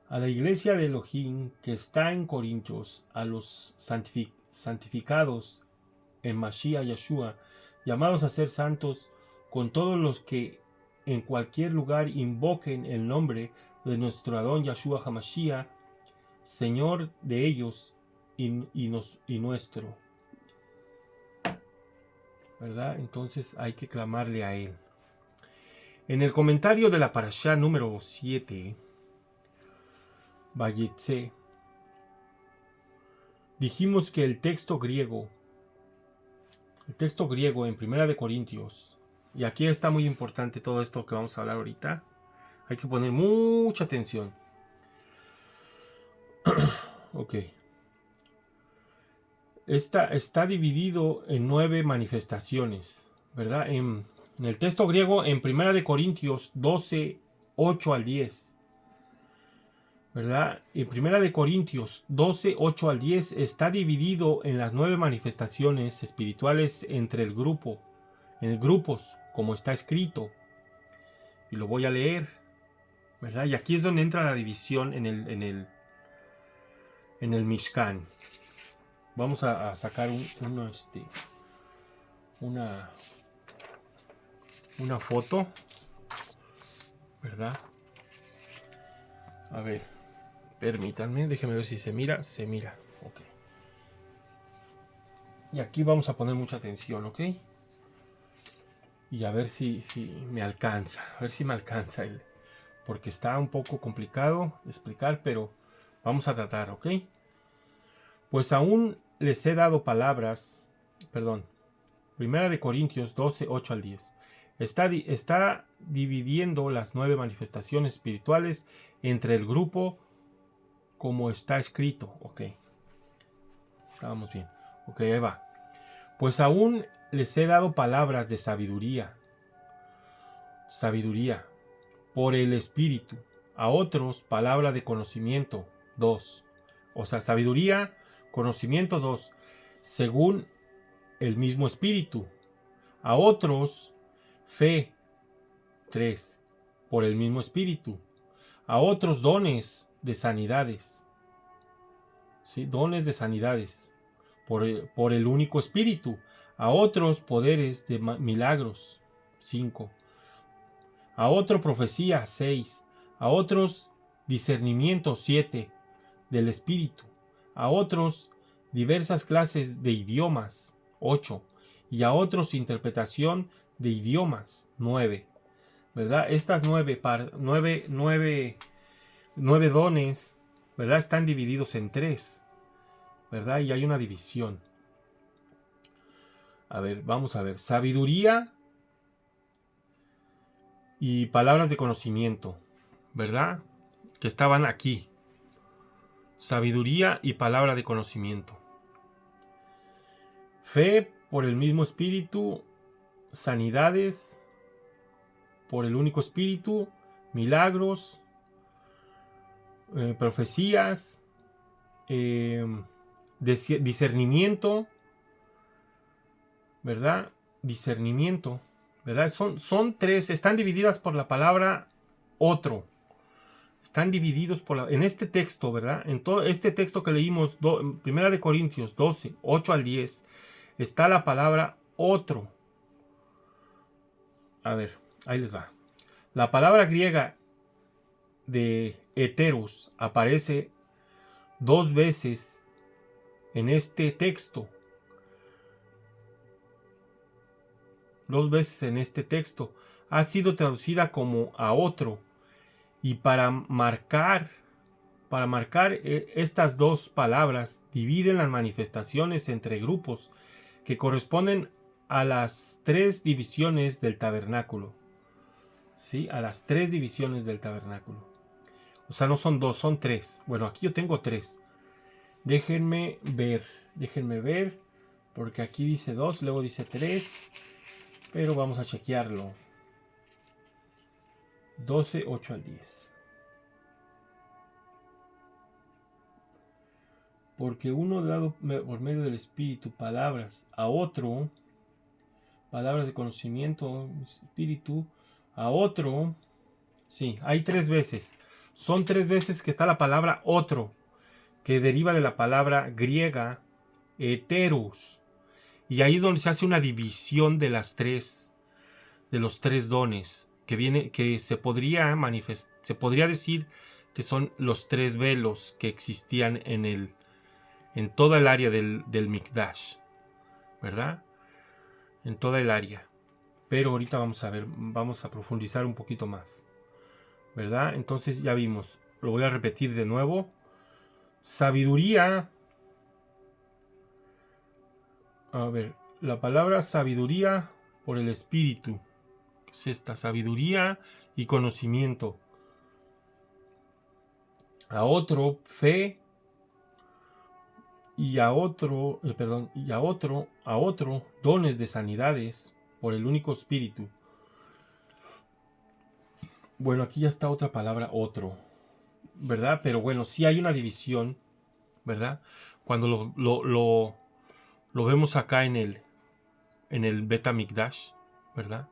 A la iglesia de Elohim que está en Corintios, a los santificados en Mashiach Yeshua, llamados a ser santos, con todos los que en cualquier lugar invoquen el nombre de nuestro Adón Yeshua HaMashiach, Señor de ellos y nuestro. ¿Verdad? Entonces hay que clamarle a Él. En el comentario de la Parashá número 7, Vayetze, dijimos que el texto griego en Primera de Corintios, y aquí está muy importante todo esto que vamos a hablar ahorita, hay que poner mucha atención. Ok. Está dividido en 9 manifestaciones, ¿verdad? En el texto griego, en Primera de Corintios 12, 8 al 10, ¿verdad? En Primera de Corintios 12, 8 al 10 está dividido en las 9 manifestaciones espirituales en grupos, como está escrito. Y lo voy a leer, ¿verdad? Y aquí es donde entra la división en el Mishkan. Vamos a sacar una foto, ¿verdad? A ver, permítanme, déjenme ver si se mira. Ok. Y aquí vamos a poner mucha atención, ¿ok? Y a ver si me alcanza, porque está un poco complicado de explicar, pero vamos a tratar, ¿ok? Pues aún les he dado palabras, Primera de Corintios 12, 8 al 10. Está dividiendo las 9 manifestaciones espirituales entre el grupo como está escrito, ¿ok? Estábamos bien. Ok, ahí va. Pues aún les he dado palabras de sabiduría. Sabiduría. Por el Espíritu. A otros, palabra de conocimiento. 2. O sea, sabiduría, conocimiento. 2. Según el mismo Espíritu. A otros, fe. 3. Por el mismo Espíritu. A otros, dones de sanidades. ¿Sí? Dones de sanidades. Por el único Espíritu. A otros, poderes de milagros. 5. A otro, profecía. 6. A otros, discernimiento. 7. Del Espíritu. A otros, diversas clases de idiomas. 8. Y a otros, interpretación de idiomas. 9. ¿Verdad? Estas 9 dones, ¿verdad? Están divididos en 3, ¿verdad? Y hay una división. A ver, vamos a ver. Sabiduría y palabras de conocimiento, ¿verdad? Que estaban aquí. Sabiduría y palabra de conocimiento. Fe por el mismo Espíritu. Sanidades por el único Espíritu. Milagros. Profecías. Discernimiento. ¿Verdad? Discernimiento. ¿Verdad? Son 3. Están divididas por la palabra otro. Están divididos en este texto, ¿verdad? En todo este texto que leímos, 1 de Corintios 12, 8 al 10, está la palabra otro. A ver, ahí les va. La palabra griega de heteros aparece 2 veces en este texto. 2 veces en este texto. Ha sido traducida como a otro. Y para marcar estas 2 palabras, dividen las manifestaciones entre grupos que corresponden a las 3 divisiones del tabernáculo. ¿Sí? A las 3 divisiones del tabernáculo. O sea, no son 2, son 3. Bueno, aquí yo tengo 3. Déjenme ver, porque aquí dice 2, luego dice 3, pero vamos a chequearlo. 12, 8 al 10. Porque uno dado por medio del Espíritu palabras a otro, palabras de conocimiento, Espíritu, a otro, sí, hay 3 veces. Son 3 veces que está la palabra otro, que deriva de la palabra griega heteros. Y ahí es donde se hace una división de los 3 dones, que se podría decir que son los 3 velos que existían en toda el área del Mikdash, ¿verdad? En toda el área. Pero ahorita vamos a profundizar un poquito más, ¿verdad? Entonces ya vimos, lo voy a repetir de nuevo. Sabiduría. A ver, la palabra sabiduría por el Espíritu. Es esta, sabiduría y conocimiento. A otro, fe. Y a otro, dones de sanidades por el único Espíritu. Bueno, aquí ya está otra palabra, otro, ¿verdad? Pero bueno, sí hay una división, ¿verdad? Cuando lo vemos acá en el Beta Mikdash, ¿verdad?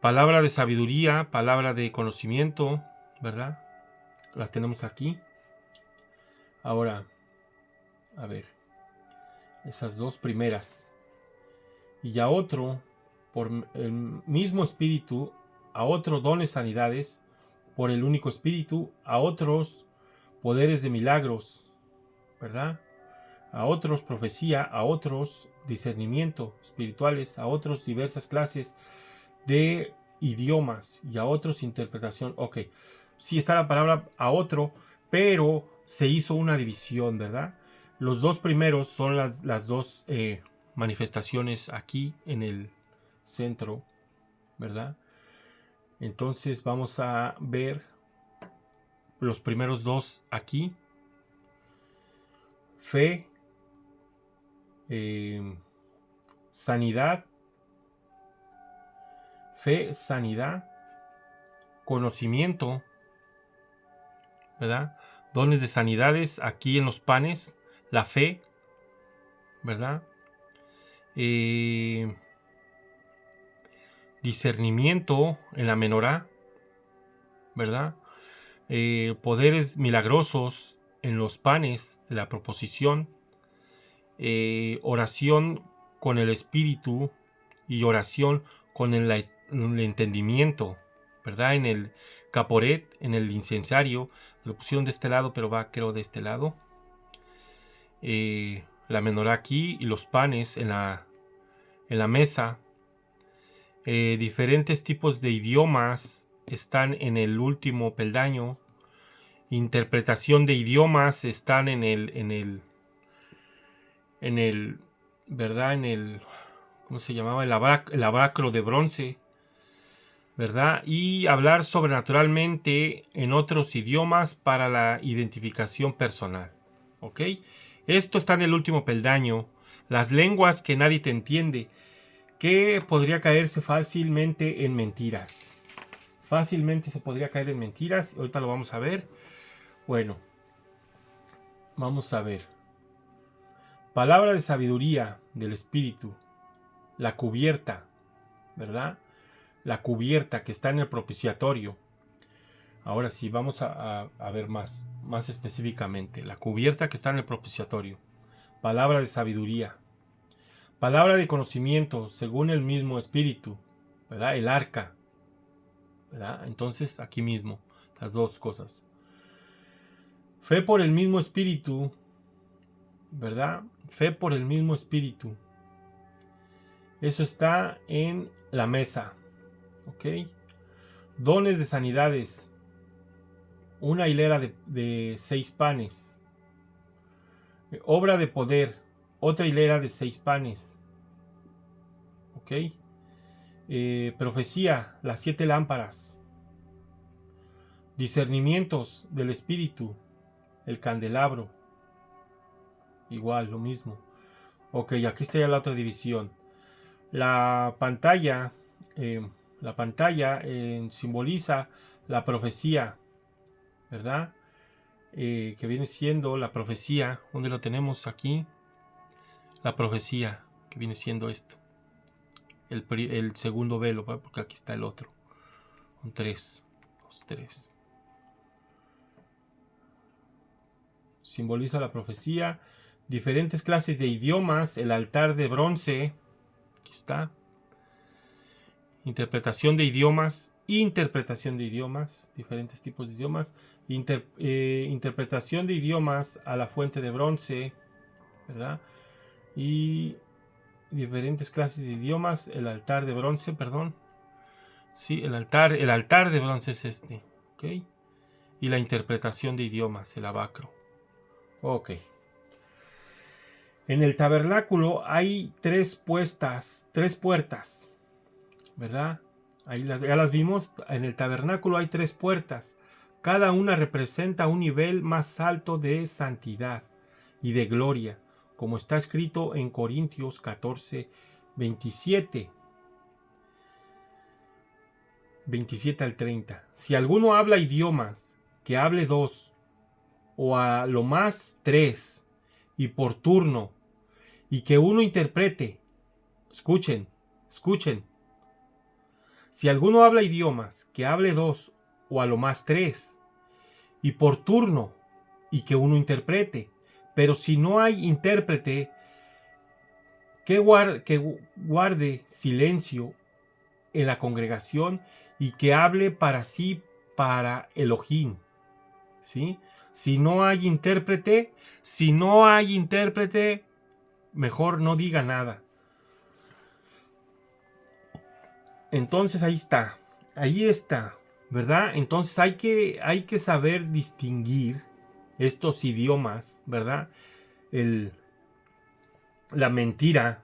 Palabra de sabiduría, palabra de conocimiento, ¿verdad? Las tenemos aquí. Ahora, a ver, esas 2 primeras. Y a otro, por el mismo Espíritu, a otro dones sanidades, por el único Espíritu, a otros poderes de milagros, ¿verdad? A otros profecía, a otros discernimiento espirituales, a otros diversas clases de idiomas y a otros interpretación. Ok, sí está la palabra a otro, pero se hizo una división, ¿verdad? Los 2 primeros son las 2 manifestaciones aquí en el centro, ¿verdad? Entonces vamos a ver los primeros 2 aquí. fe, sanidad, conocimiento, ¿verdad? Dones de sanidades aquí en los panes, la fe, ¿verdad? Discernimiento en la menorá, ¿verdad? Poderes milagrosos en los panes de la proposición, oración con el espíritu y oración con el entendimiento, ¿verdad? En el caporet, en el incensario, lo pusieron de este lado, pero va, creo, de este lado. La menorá aquí y los panes en la mesa. Diferentes tipos de idiomas están en el último peldaño. Interpretación de idiomas están en el ¿verdad? En el, ¿cómo se llamaba? El abacro de bronce, ¿verdad? Y hablar sobrenaturalmente en otros idiomas para la identificación personal, ¿ok? Esto está en el último peldaño. Las lenguas que nadie te entiende, que podría caerse fácilmente en mentiras. Fácilmente se podría caer en mentiras. Ahorita lo vamos a ver. Bueno, vamos a ver. Palabra de sabiduría del Espíritu. La cubierta, ¿verdad? La cubierta que está en el propiciatorio. Ahora sí, vamos a ver más específicamente. La cubierta que está en el propiciatorio. Palabra de sabiduría. Palabra de conocimiento según el mismo Espíritu, ¿verdad? El arca, ¿verdad? Entonces aquí mismo, las dos cosas. Fe por el mismo Espíritu, ¿verdad? Fe por el mismo Espíritu. Eso está en la mesa, ¿ok? Dones de sanidades. Una hilera de 6 panes. Obra de poder. Otra hilera de 6 panes. ¿Ok? Profecía. Las 7 lámparas. Discernimientos del Espíritu. El candelabro. Igual, lo mismo. Ok, aquí está ya la otra división. La pantalla simboliza la profecía, ¿verdad? Que viene siendo la profecía. ¿Dónde lo tenemos? Aquí. La profecía, que viene siendo esto. El segundo velo, ¿verdad? Porque aquí está el otro. Son 3. Los 3. Simboliza la profecía. Diferentes clases de idiomas. El altar de bronce. Aquí está. Interpretación de idiomas. Diferentes tipos de idiomas. Interpretación de idiomas a la fuente de bronce, ¿verdad? Y diferentes clases de idiomas. El altar de bronce, perdón. Sí, el altar de bronce es este, ¿ok? Y la interpretación de idiomas, el abacro. Ok. En el tabernáculo hay 3 puertas, ¿verdad? Ahí ya las vimos. En el tabernáculo hay 3 puertas. Cada una representa un nivel más alto de santidad y de gloria, como está escrito en Corintios 14, 27 al 30. Si alguno habla idiomas, que hable 2, o a lo más 3, y por turno, y que uno interprete. Escuchen. Si alguno habla idiomas, que hable 2, o a lo más 3, y por turno, y que uno interprete. Pero si no hay intérprete, que guarde silencio en la congregación y que hable para sí, para Elohim, ¿sí? Si no hay intérprete, mejor no diga nada. Entonces ahí está, ¿verdad? Entonces hay que saber distinguir estos idiomas, ¿verdad? La mentira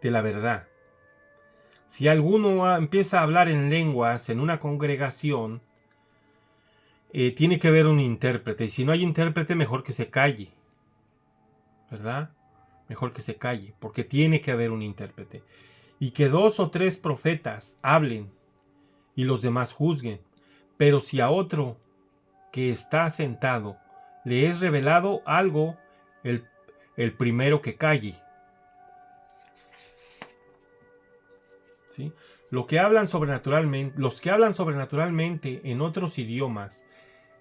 de la verdad. Si alguno empieza a hablar en lenguas en una congregación, tiene que haber un intérprete. Y si no hay intérprete, mejor que se calle. ¿verdad? Mejor que se calle, porque tiene que haber un intérprete. Y que 2 o 3 profetas hablen y los demás juzguen. Pero si a otro que está sentado le es revelado algo, el primero que calle. ¿Sí? Los que hablan sobrenaturalmente en otros idiomas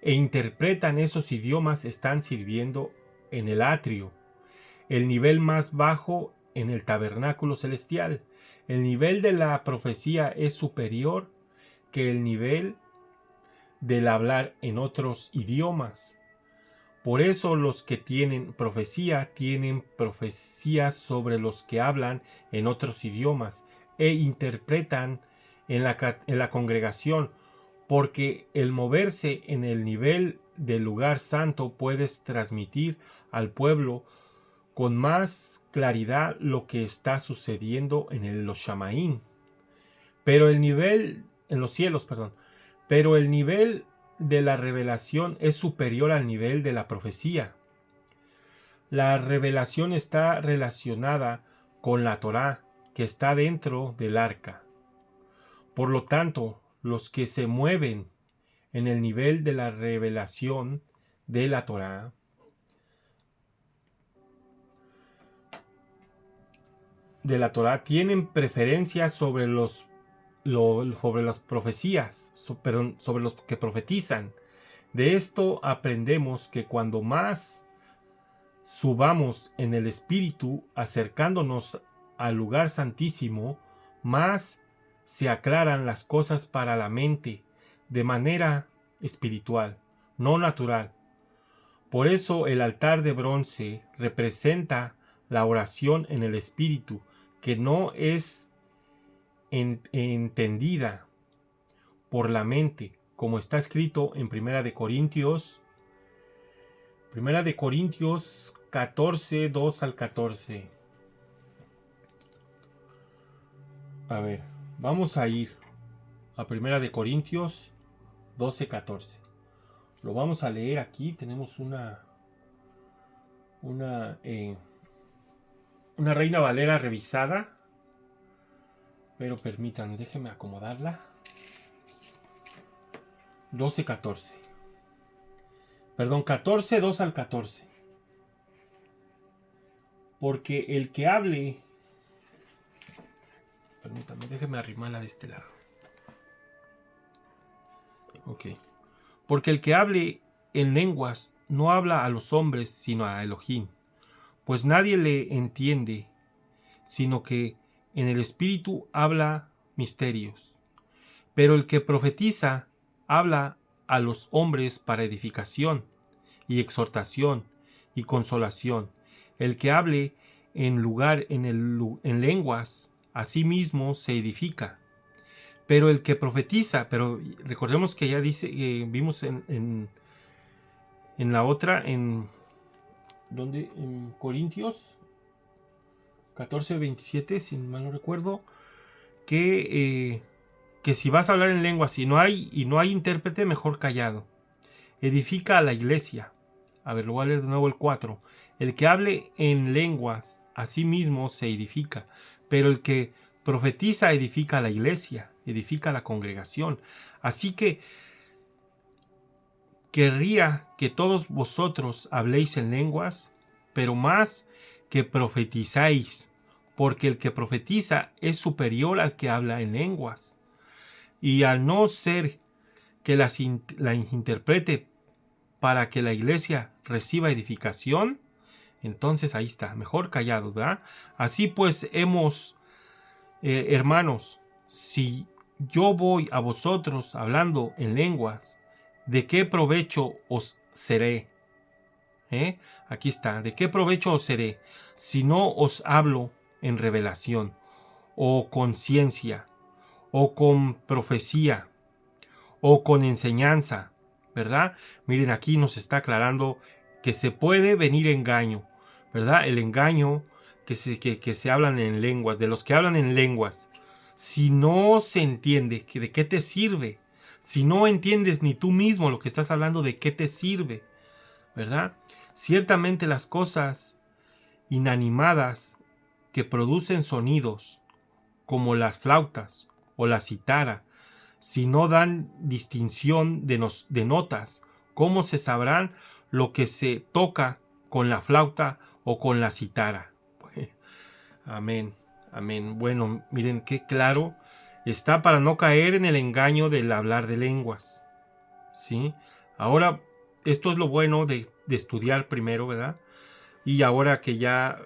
e interpretan esos idiomas están sirviendo en el atrio, el nivel más bajo en el tabernáculo celestial. El nivel de la profecía es superior que el nivel del hablar en otros idiomas. Por eso los que tienen profecía sobre los que hablan en otros idiomas e interpretan en la congregación, porque el moverse en el nivel del lugar santo puedes transmitir al pueblo con más claridad lo que está sucediendo en los Shamaín. Pero el nivel en los cielos, perdón. Pero el nivel de la revelación es superior al nivel de la profecía. La revelación está relacionada con la Torá, que está dentro del arca. Por lo tanto, los que se mueven en el nivel de la revelación de la Torá tienen preferencia sobre las profecías, sobre los que profetizan. De esto aprendemos que cuando más subamos en el espíritu, acercándonos al lugar santísimo, más se aclaran las cosas para la mente de manera espiritual, no natural. Por eso el altar de bronce representa la oración en el espíritu, que no es entendida por la mente, como está escrito en Primera de Corintios 14, 2 al 14. A ver, vamos a ir a Primera de Corintios 12, 14. Lo vamos a leer aquí. Tenemos una Reina Valera revisada. Pero permítanme, déjenme acomodarla. 12, 14. Perdón, 14, 2 al 14. Porque el que hable... Permítanme, déjenme arrimarla de este lado. Ok. Porque el que hable en lenguas no habla a los hombres, sino a Elohim. Pues nadie le entiende, sino que en el espíritu habla misterios. Pero el que profetiza habla a los hombres para edificación y exhortación y consolación. El que hable en lenguas, a sí mismo se edifica. Pero el que profetiza, pero recordemos que ya dice, vimos en la otra, en Corintios 14, 27, si mal no recuerdo, que si vas a hablar en lenguas y no hay intérprete, mejor callado. Edifica a la iglesia. A ver, lo voy a leer de nuevo el 4. El que hable en lenguas, a sí mismo se edifica, pero el que profetiza edifica a la iglesia, edifica a la congregación. Así que querría que todos vosotros habléis en lenguas, pero más que profetizáis, porque el que profetiza es superior al que habla en lenguas. Y al no ser que la interprete para que la iglesia reciba edificación, entonces ahí está, mejor callados, ¿verdad? Así pues hermanos, si yo voy a vosotros hablando en lenguas, ¿de qué provecho os seré? Aquí está, ¿de qué provecho os seré si no os hablo en revelación, o con ciencia, o con profecía, o con enseñanza? ¿Verdad? Miren, aquí nos está aclarando que se puede venir engaño, ¿verdad? El engaño que se hablan en lenguas, de los que hablan en lenguas. Si no se entiende, ¿de qué te sirve? Si no entiendes ni tú mismo lo que estás hablando, ¿de qué te sirve? ¿Verdad? Ciertamente las cosas inanimadas que producen sonidos, como las flautas o la cítara, si no dan distinción de notas, ¿cómo se sabrán lo que se toca con la flauta o con la cítara? Amén, amén. Bueno, miren qué claro está para no caer en el engaño del hablar de lenguas, ¿sí? Ahora, esto es lo bueno de estudiar primero, ¿verdad? Y ahora que ya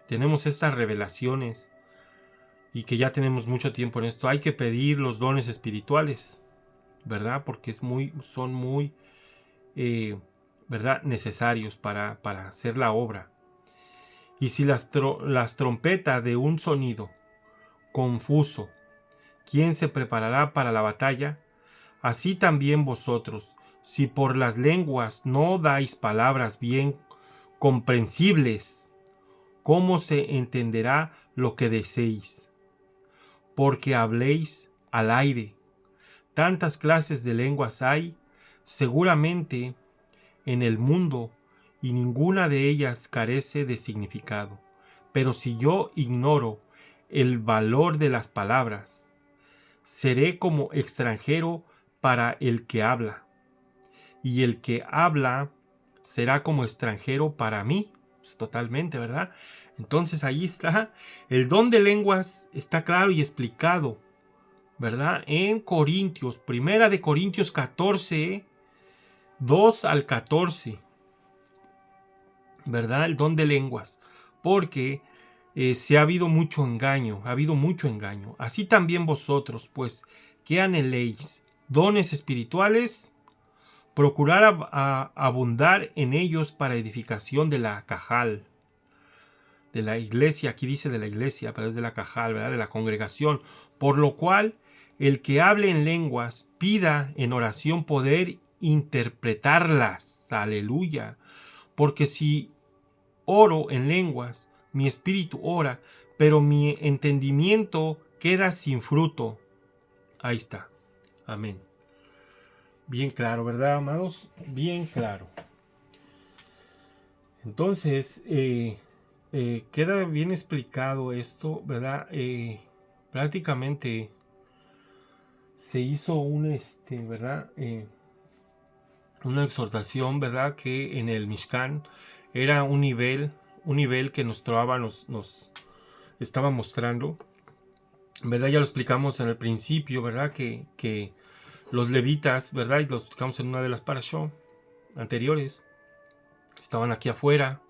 tenemos estas revelaciones y que ya tenemos mucho tiempo en esto, hay que pedir los dones espirituales, ¿verdad? Porque son muy, ¿verdad? Necesarios para hacer la obra. Y si las trompetas de un sonido confuso, ¿quién se preparará para la batalla? Así también vosotros, si por las lenguas no dais palabras bien comprensibles, ¿cómo se entenderá lo que deseéis? Porque habléis al aire. Tantas clases de lenguas hay, seguramente, en el mundo, y ninguna de ellas carece de significado. Pero si yo ignoro el valor de las palabras, seré como extranjero para el que habla, y el que habla será como extranjero para mí. Pues totalmente, ¿verdad? Entonces ahí está, el don de lenguas está claro y explicado, ¿verdad? En Corintios, primera de Corintios 14, 2 al 14, ¿verdad? El don de lenguas, porque se ha habido mucho engaño, Así también vosotros, pues, ¿qué anheléis? ¿Dones espirituales? Procurar abundar en ellos para edificación de la cajal, de la iglesia, aquí dice de la iglesia, pero es de la cajal, ¿verdad? De la congregación, por lo cual el que hable en lenguas pida en oración poder interpretarlas, aleluya, porque si oro en lenguas, mi espíritu ora, pero mi entendimiento queda sin fruto. Ahí está, amén. Bien claro, ¿verdad, amados? Bien claro. Entonces, queda bien explicado esto, ¿verdad? Prácticamente se hizo ¿verdad? Una exhortación, ¿verdad? Que en el Mishkan era un nivel que nuestro Abba nos estaba mostrando, ¿verdad? Ya lo explicamos en el principio, ¿verdad? Que los levitas, ¿verdad? Y lo explicamos en una de las parashot anteriores, estaban aquí afuera.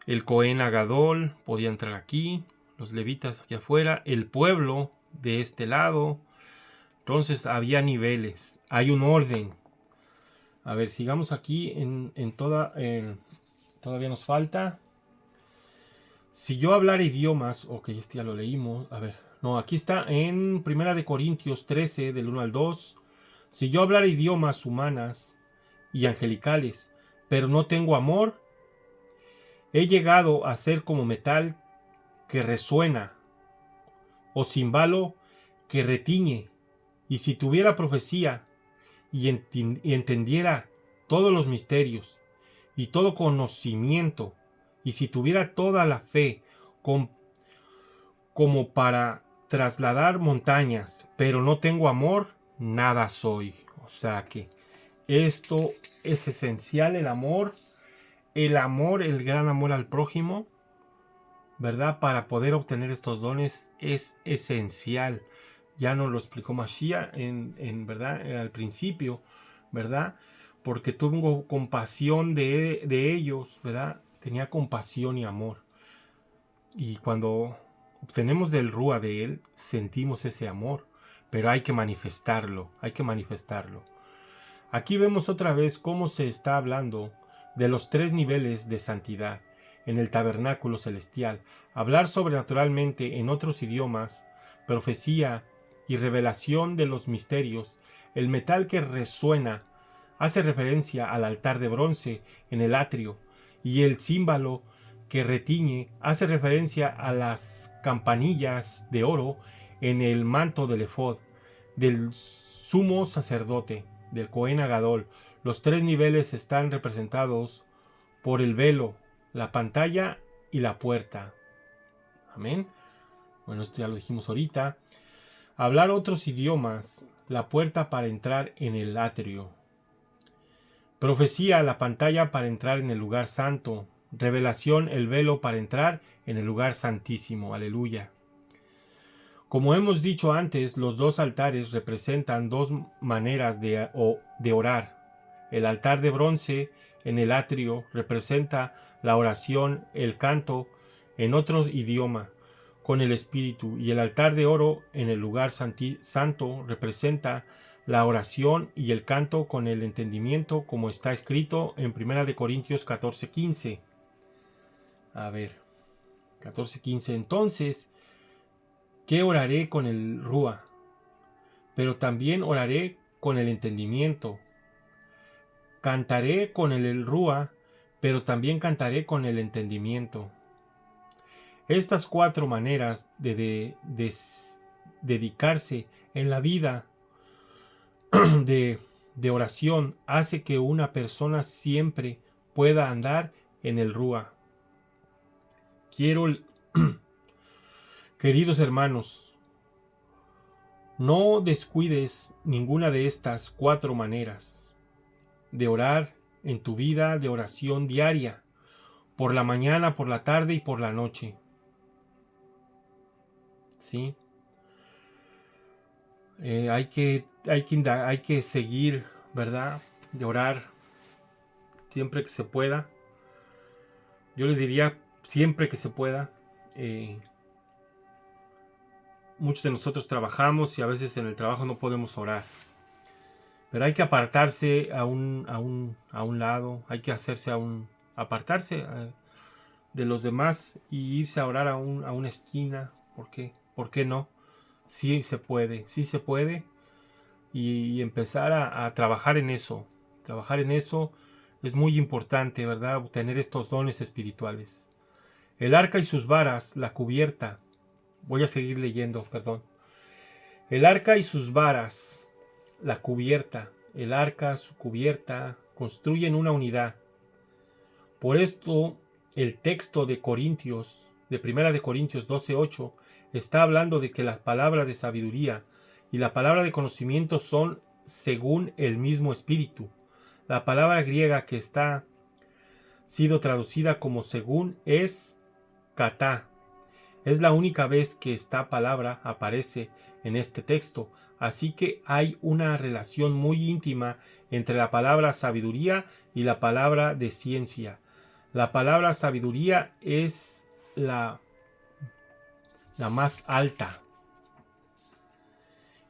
El Cohen Agadol podía entrar aquí, los levitas aquí afuera, el pueblo de este lado. Entonces había niveles, hay un orden. A ver, sigamos aquí todavía nos falta. Si yo hablara idiomas, ok, este ya lo leímos. A ver, no, aquí está en Primera de Corintios 13, del 1 al 2. Si yo hablara idiomas humanas y angelicales, pero no tengo amor, he llegado a ser como metal que resuena, o cimbalo que retiñe. Y si tuviera profecía y entendiera todos los misterios y todo conocimiento, y si tuviera toda la fe como para trasladar montañas, pero no tengo amor, nada soy. O sea que esto es esencial, el amor, el gran amor al prójimo, ¿verdad? Para poder obtener estos dones es esencial. Ya nos lo explicó Mashiach ¿verdad? Al principio, ¿verdad? Porque tuvo compasión de ellos, ¿verdad? Tenía compasión y amor. Y cuando obtenemos del Rúa de él, sentimos ese amor. Pero hay que manifestarlo, Aquí vemos otra vez cómo se está hablando de los 3 niveles de santidad en el tabernáculo celestial. Hablar sobrenaturalmente en otros idiomas, profecía y revelación de los misterios. El metal que resuena hace referencia al altar de bronce en el atrio, y el címbalo que retiñe hace referencia a las campanillas de oro en el manto del efod del sumo sacerdote, del Cohen Agadol. Los 3 niveles están representados por el velo, la pantalla y la puerta. Amén. Bueno, esto ya lo dijimos ahorita. Hablar otros idiomas, la puerta para entrar en el atrio. Profecía, la pantalla para entrar en el lugar santo. Revelación, el velo para entrar en el lugar santísimo. Aleluya. Como hemos dicho antes, los dos altares representan dos maneras de orar. El altar de bronce en el atrio representa la oración, el canto en otro idioma con el espíritu, y el altar de oro en el lugar santo representa la oración y el canto con el entendimiento, como está escrito en 1 Corintios 14:15. A ver, 14:15. Entonces, ¿qué oraré con el Rúa? Pero también oraré con el entendimiento. Cantaré con el Rúa, pero también cantaré con el entendimiento. Estas 4 maneras de dedicarse en la vida de oración hace que una persona siempre pueda andar en el Rúa. Queridos hermanos, no descuides ninguna de estas 4 maneras de orar en tu vida de oración diaria, por la mañana, por la tarde y por la noche. ¿Sí? Hay que seguir, ¿verdad? De orar siempre que se pueda. Yo les diría siempre que se pueda. Muchos de nosotros trabajamos y a veces en el trabajo no podemos orar. Pero hay que apartarse a un lado, hay que apartarse de los demás y irse a orar a una esquina. ¿Por qué no? Sí se puede, y empezar a trabajar en eso. Trabajar en eso es muy importante, ¿verdad? Tener estos dones espirituales. El arca y sus varas, la cubierta. Voy a seguir leyendo, perdón. El arca y sus varas, la cubierta. El arca, su cubierta, construyen una unidad. Por esto, el texto de Corintios, de 1 Corintios 12:8, está hablando de que las palabras de sabiduría y la palabra de conocimiento son según el mismo espíritu. La palabra griega que está sido traducida como según es katá. Es la única vez que esta palabra aparece en este texto, así que hay una relación muy íntima entre la palabra sabiduría y la palabra de ciencia. La palabra sabiduría es la más alta.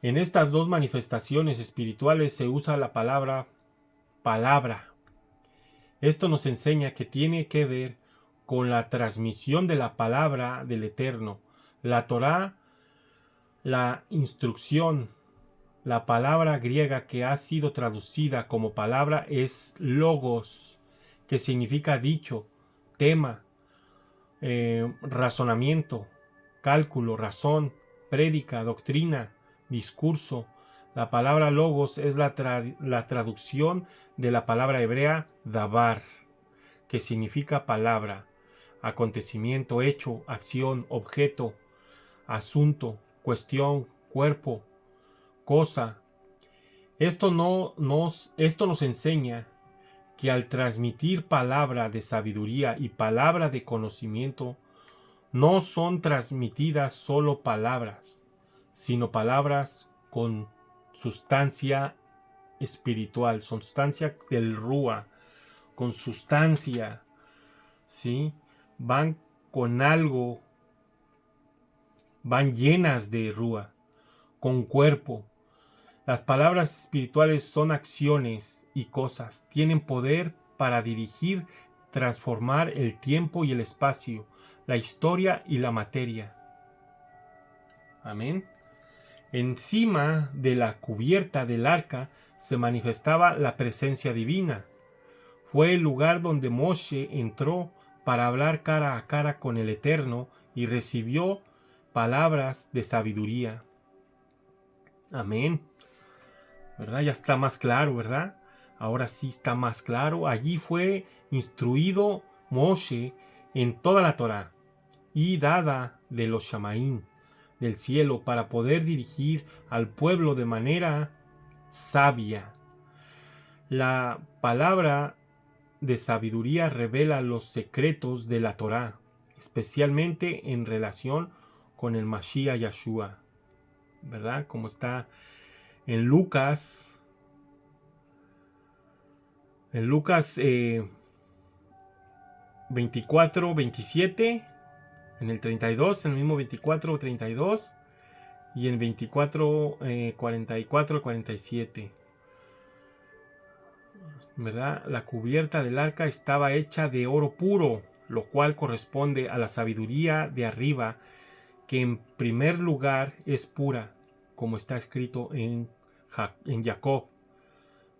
En estas dos manifestaciones espirituales se usa la palabra. Esto nos enseña que tiene que ver con la transmisión de la palabra del Eterno. La Torá, la instrucción, la palabra griega que ha sido traducida como palabra es logos, que significa dicho, tema, razonamiento, cálculo, razón, prédica, doctrina, discurso. La palabra logos es la traducción de la palabra hebrea davar, que significa palabra, acontecimiento, hecho, acción, objeto, asunto, cuestión, cuerpo, cosa. Esto nos enseña que al transmitir palabra de sabiduría y palabra de conocimiento, no son transmitidas solo palabras, sino palabras con sustancia espiritual, sustancia del Rúa, con sustancia, ¿sí? Van con algo, van llenas de Rúa, con cuerpo. Las palabras espirituales son acciones y cosas, tienen poder para dirigir, transformar el tiempo y el espacio, la historia y la materia. Amén. Encima de la cubierta del arca se manifestaba la presencia divina. Fue el lugar donde Moshe entró para hablar cara a cara con el Eterno y recibió palabras de sabiduría. Amén. ¿Verdad? Ya está más claro, ¿verdad? Ahora sí está más claro. Allí fue instruido Moshe en toda la Torá y dada de los Shamaín del cielo para poder dirigir al pueblo de manera sabia. La palabra de sabiduría revela los secretos de la Torá, especialmente en relación con el Mashiach Yahshua, ¿verdad? Como está en Lucas 24, 27, en el 32, en el mismo 24, 32, y en 24, 44, 47. ¿Verdad? La cubierta del arca estaba hecha de oro puro, lo cual corresponde a la sabiduría de arriba, que en primer lugar es pura, como está escrito en Jacob,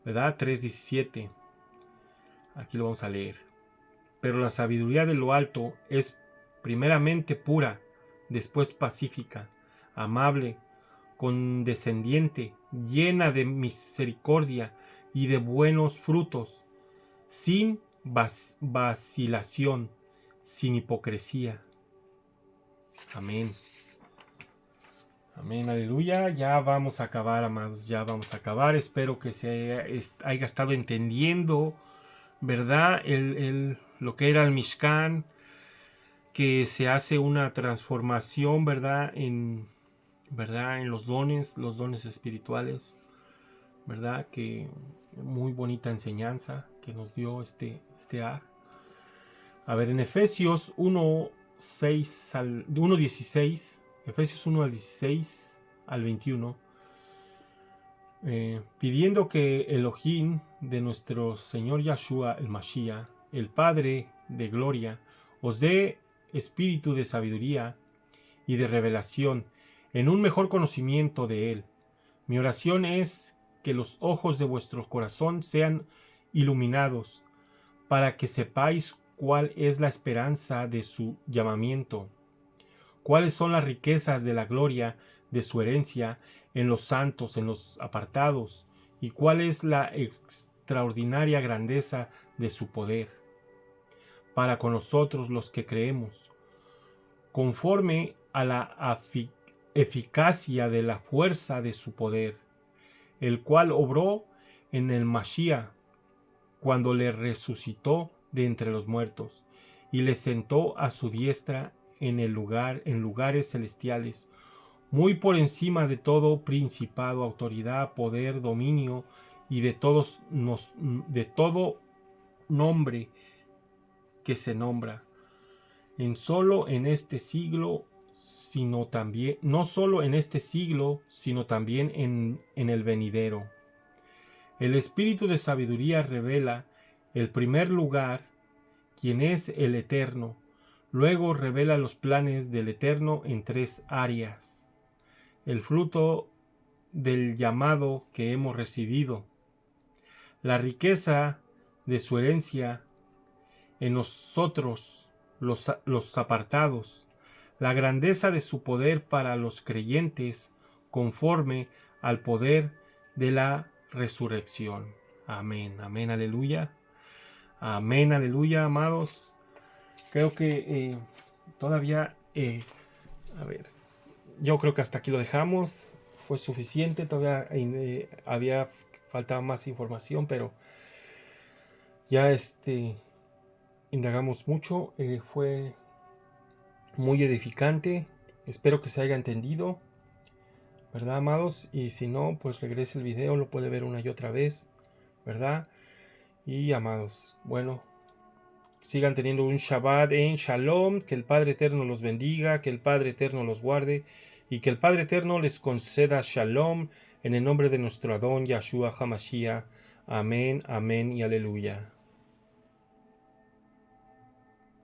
¿verdad? 3:17. Aquí lo vamos a leer. Pero la sabiduría de lo alto es primeramente pura, después pacífica, amable, condescendiente, llena de misericordia y de buenos frutos, sin vacilación, sin hipocresía. Amén. Amén, aleluya. Ya vamos a acabar, amados, ya vamos a acabar. Espero que se haya estado entendiendo, ¿verdad? Lo que era el Mishkan, que se hace una transformación, ¿verdad? En los dones espirituales, ¿verdad? Que muy bonita enseñanza que nos dio este A ver, en Efesios 1:16, Efesios 1 al 16 al 21, pidiendo que Elohim de nuestro Señor Yahshua el Mashiach, el Padre de gloria, os dé espíritu de sabiduría y de revelación en un mejor conocimiento de Él. Mi oración es que los ojos de vuestro corazón sean iluminados, para que sepáis cuál es la esperanza de su llamamiento, cuáles son las riquezas de la gloria de su herencia en los santos, en los apartados, y cuál es la extraordinaria grandeza de su poder para con nosotros los que creemos, conforme a la eficacia de la fuerza de su poder, el cual obró en el Mashiach cuando le resucitó de entre los muertos y le sentó a su diestra en lugares celestiales, muy por encima de todo principado, autoridad, poder, dominio y de todo nombre que se nombra, no solo en este siglo, sino también en el venidero. El espíritu de sabiduría revela, en primer lugar, quién es el Eterno. Luego revela los planes del Eterno en 3 áreas. El fruto del llamado que hemos recibido, la riqueza de su herencia en nosotros, los apartados, la grandeza de su poder para los creyentes, conforme al poder de la resurrección. Amén, amén, aleluya. Amén, aleluya, amados. Creo que todavía, a ver, yo creo que hasta aquí lo dejamos. Fue suficiente, todavía había faltado más información, pero ya indagamos mucho. Fue muy edificante. Espero que se haya entendido, ¿verdad, amados? Y si no, pues regrese el video, lo puede ver una y otra vez, ¿verdad? Y amados, bueno, sigan teniendo un Shabbat en Shalom, que el Padre Eterno los bendiga, que el Padre Eterno los guarde y que el Padre Eterno les conceda Shalom en el nombre de nuestro Adón Yahshua HaMashiach. Amén, amén y aleluya.